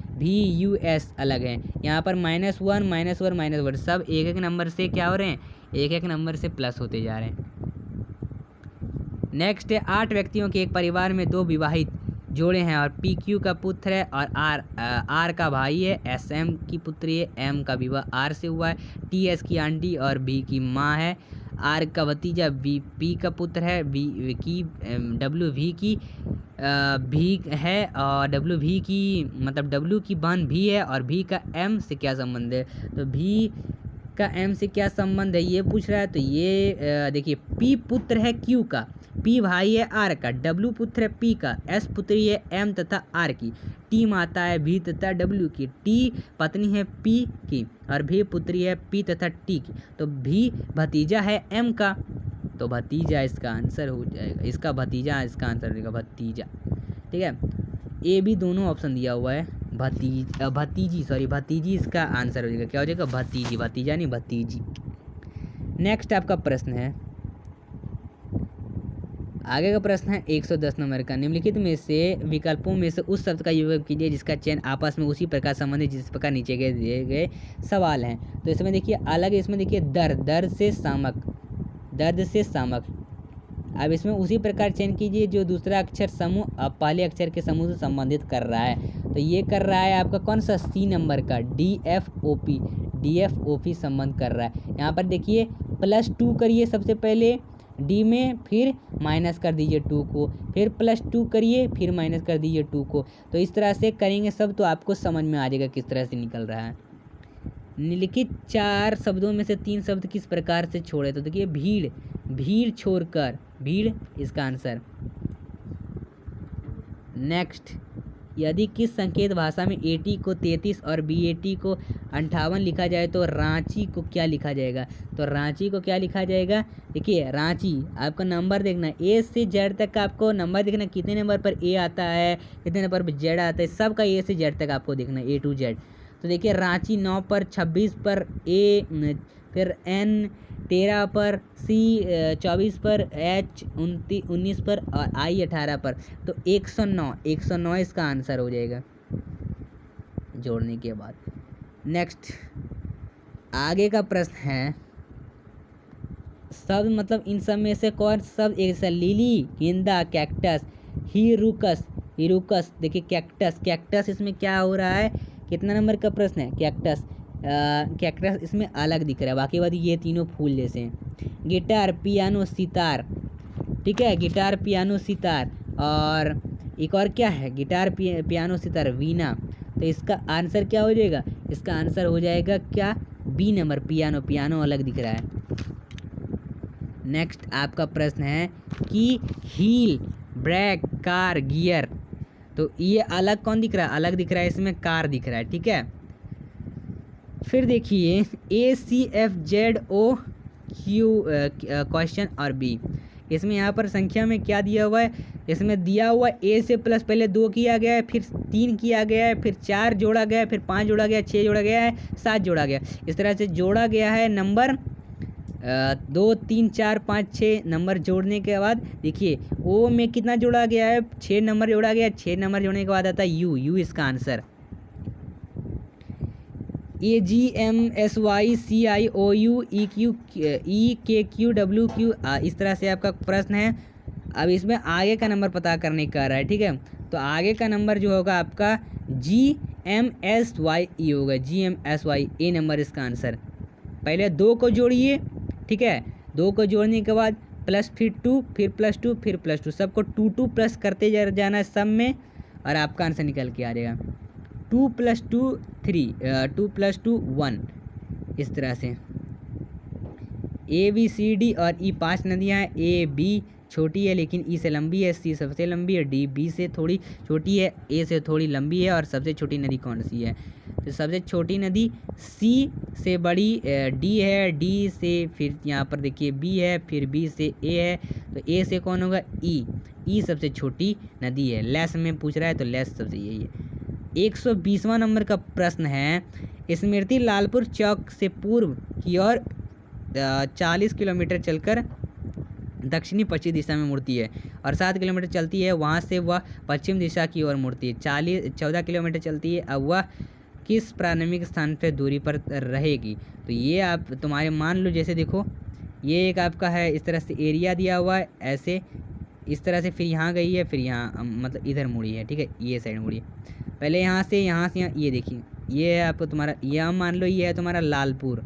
WVUS अलग है। यहाँ पर -1 सब एक नंबर से क्या हो रहे हैं, एक नंबर से प्लस होते जा रहे हैं। नेक्स्ट है 8 व्यक्तियों के एक परिवार में 2 विवाहित जोड़े हैं और PQ का पुत्र है और R का भाई है, SM की पुत्री है, M का विवाह R से हुआ है, TS की आंटी और B की माँ है, R का भतीजा P का पुत्र है, WV की भी है और WV की मतलब W की बहन भी है और V का M से क्या संबंध है। तो V का M से क्या संबंध है ये पूछ रहा है। तो ये देखिए P पुत्र है Q का, P भाई है R का, W पुत्र है P का, S पुत्री है M तथा R की, T माता है V तथा W की, T पत्नी है P की और V पुत्री है P तथा T की। तो V भतीजा है M का, तो भतीजा इसका आंसर हो जाएगा। इसका भतीजा इसका आंसर हो जाएगा भतीजा। ठीक है, ए बी दोनों ऑप्शन दिया हुआ है। भतीजी इसका आंसर हो जाएगा। क्या हो जाएगा, भतीजी, भतीजा नहीं भतीजी। नेक्स्ट आपका प्रश्न है, आगे का प्रश्न है 110 नंबर का। निम्नलिखित में से विकल्पों में से उस शब्द का उपयोग कीजिए जिसका चयन आपस में उसी प्रकार संबंधित जिस प्रकार नीचे के दिए गए सवाल हैं। तो इसमें देखिए अलग, इसमें देखिए दर्द से सामक। अब इसमें उसी प्रकार चयन कीजिए जो दूसरा अक्षर समूह अब पहले अक्षर के समूह से संबंधित कर रहा है। तो ये कर रहा है आपका कौन सा, सी नंबर का DFOP संबंध कर रहा है। यहाँ पर देखिए +2 करिए सबसे पहले डी में, फिर माइनस कर दीजिए 2 को, फिर +2 करिए, फिर माइनस कर दीजिए 2 को। तो इस तरह से करेंगे सब तो आपको समझ में आ जाएगा किस तरह से निकल रहा है। निम्नलिखित 4 शब्दों में से 3 शब्द किस प्रकार से छोड़े? तो देखिए भीड़, भीड़ छोड़कर, भीड़ इसका आंसर। नेक्स्ट, यदि किस संकेत भाषा में 80 को 33 और BAT को 58 लिखा जाए तो रांची को क्या लिखा जाएगा? तो रांची को क्या लिखा जाएगा? देखिए रांची, आपका नंबर देखना A से Z तक का आपको नंबर देखना, कितने नंबर पर A आता है, कितने नंबर पर Z आता है, सबका A से Z तक आपको देखना, A to Z। तो देखिए रांची 9 पर, 26 पर A, फिर N 13 पर, C 24 पर, H 19 पर और I 18 पर। तो 109 इसका आंसर हो जाएगा जोड़ने के बाद। नेक्स्ट, आगे का प्रश्न है, शब्द मतलब इन सब में से कौन शब्द एक से? लिली, गेंदा, कैक्टस, हिरुकस, हिरुकस। देखिए कैक्टस, कैक्टस इसमें क्या हो रहा है, कितना नंबर का प्रश्न है? कैक्टस, कैक्टस इसमें अलग दिख रहा है, बाकी बात ये तीनों फूल जैसे हैं। गिटार, पियानो, सितार, ठीक है, गिटार, पियानो, सितार। और एक और क्या है, गिटार, पियानो, सितार, वीणा। तो इसका आंसर क्या हो जाएगा? इसका आंसर हो जाएगा क्या? बी नंबर, पियानो, पियानो अलग दिख रहा है। नेक्स्ट आपका प्रश्न है कि हील, ब्रेक, कार, गियर। तो ये अलग कौन दिख रहा है? अलग दिख रहा है, इसमें कार दिख रहा है, ठीक है। फिर देखिए ACFZO Q क्वेश्चन और B, इसमें यहाँ पर संख्या में क्या दिया हुआ है? इसमें दिया हुआ A से प्लस पहले 2 किया गया है, फिर 3 किया गया है, फिर 4 जोड़ा गया है, फिर 5 जोड़ा गया, 6 जोड़ा गया है, 7 जोड़ा गया। इस तरह से जोड़ा गया है नंबर 2 3 4 5 6 नंबर जोड़ने के बाद देखिए O में कितना जोड़ा गया है? 6 नंबर जोड़ा गया है। 6 नंबर जोड़ने के बाद आता है U इसका आंसर। AGMSYCIOUEKQWQ, इस तरह से आपका प्रश्न है। अब इसमें आगे का नंबर पता करने का रहा है, ठीक है। तो आगे का नंबर जो होगा आपका GMSYE होगा, GMSY, A नंबर इसका आंसर। पहले 2 को जोड़िए, ठीक है, 2 को जोड़ने के बाद प्लस, फिर 2, फिर प्लस 2, फिर प्लस 2, सबको 2 प्लस करते जाना है सब में, और आपका आंसर निकल के आ जाएगा 2 + 2 3, 2 + 2 1। इस तरह से ABCD और E 5 नदियाँ हैं। AB छोटी है लेकिन E से लंबी है, C सबसे लंबी है, D B से थोड़ी छोटी है, A से थोड़ी लंबी है, और सबसे छोटी नदी कौन सी है? तो सबसे छोटी नदी C से बड़ी D है, D से फिर यहाँ पर देखिए B है, फिर B से A है, तो A से कौन होगा? E सबसे छोटी नदी है। लेस में पूछ रहा है तो लेस सबसे यही है। 120वां नंबर का प्रश्न है, स्मृति लालपुर चौक से पूर्व की ओर 40 किलोमीटर चलकर दक्षिणी पश्चिम दिशा में मुड़ती है और 7 किलोमीटर चलती है, वहाँ से वह पश्चिम दिशा की ओर मुड़ती है। 14 किलोमीटर चलती है, अब वह किस प्रारंभिक स्थान पर दूरी पर रहेगी? तो ये आप तुम्हारे मान लो, जैसे देखो ये एक आपका है, इस तरह से एरिया दिया हुआ है ऐसे, इस तरह से, फिर यहाँ गई है, फिर यहाँ मतलब इधर मुड़ी है, ठीक है, ये साइड मुड़ी है। पहले यहाँ से यहाँ, ये देखिए, ये है आपको तुम्हारा, यह मान लो ये है तुम्हारा लालपुर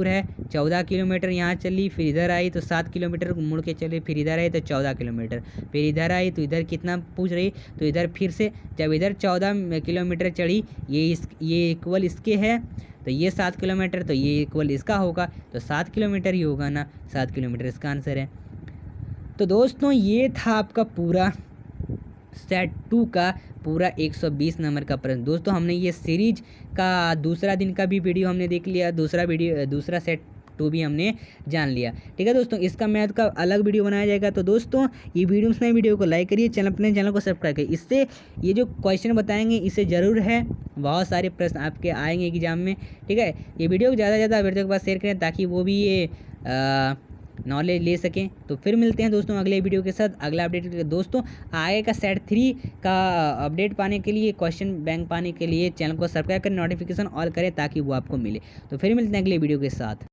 है। 14 किलोमीटर यहाँ चली, फिर इधर आई तो 7 किलोमीटर मुड़ के चली, फिर इधर आई तो 14 किलोमीटर, फिर इधर आई तो इधर कितना पूछ रही, तो इधर फिर से जब इधर 14 किलोमीटर चढ़ी, ये इक्वल इसके है, तो ये 7 किलोमीटर, तो ये इक्वल इसका होगा, तो 7 किलोमीटर ही होगा ना, 7 किलोमीटर इसका आंसर है। तो दोस्तों ये था आपका पूरा सेट 2 का पूरा 120 नंबर का प्रश्न। दोस्तों हमने ये सीरीज का दूसरा दिन का भी वीडियो हमने देख लिया, दूसरा सेट 2 भी हमने जान लिया, ठीक है दोस्तों। इसका मैथ का अलग वीडियो बनाया जाएगा। तो दोस्तों ये वीडियो को लाइक करिए, अपने चैनल को सब्सक्राइब करिए। इससे ये जो क्वेश्चन बताएंगे इससे ज़रूर है बहुत सारे प्रश्न आपके आएंगे एग्जाम में, ठीक है। ये वीडियो को ज़्यादा से ज़्यादा अभ्यर्थियों के पास शेयर करें ताकि वो भी ये नॉलेज ले सकें। तो फिर मिलते हैं दोस्तों अगले वीडियो के साथ, अगला अपडेट। दोस्तों आगे का सेट 3 का अपडेट पाने के लिए, क्वेश्चन बैंक पाने के लिए चैनल को सब्सक्राइब करें, नोटिफिकेशन ऑल करें ताकि वो आपको मिले। तो फिर मिलते हैं अगले वीडियो के साथ।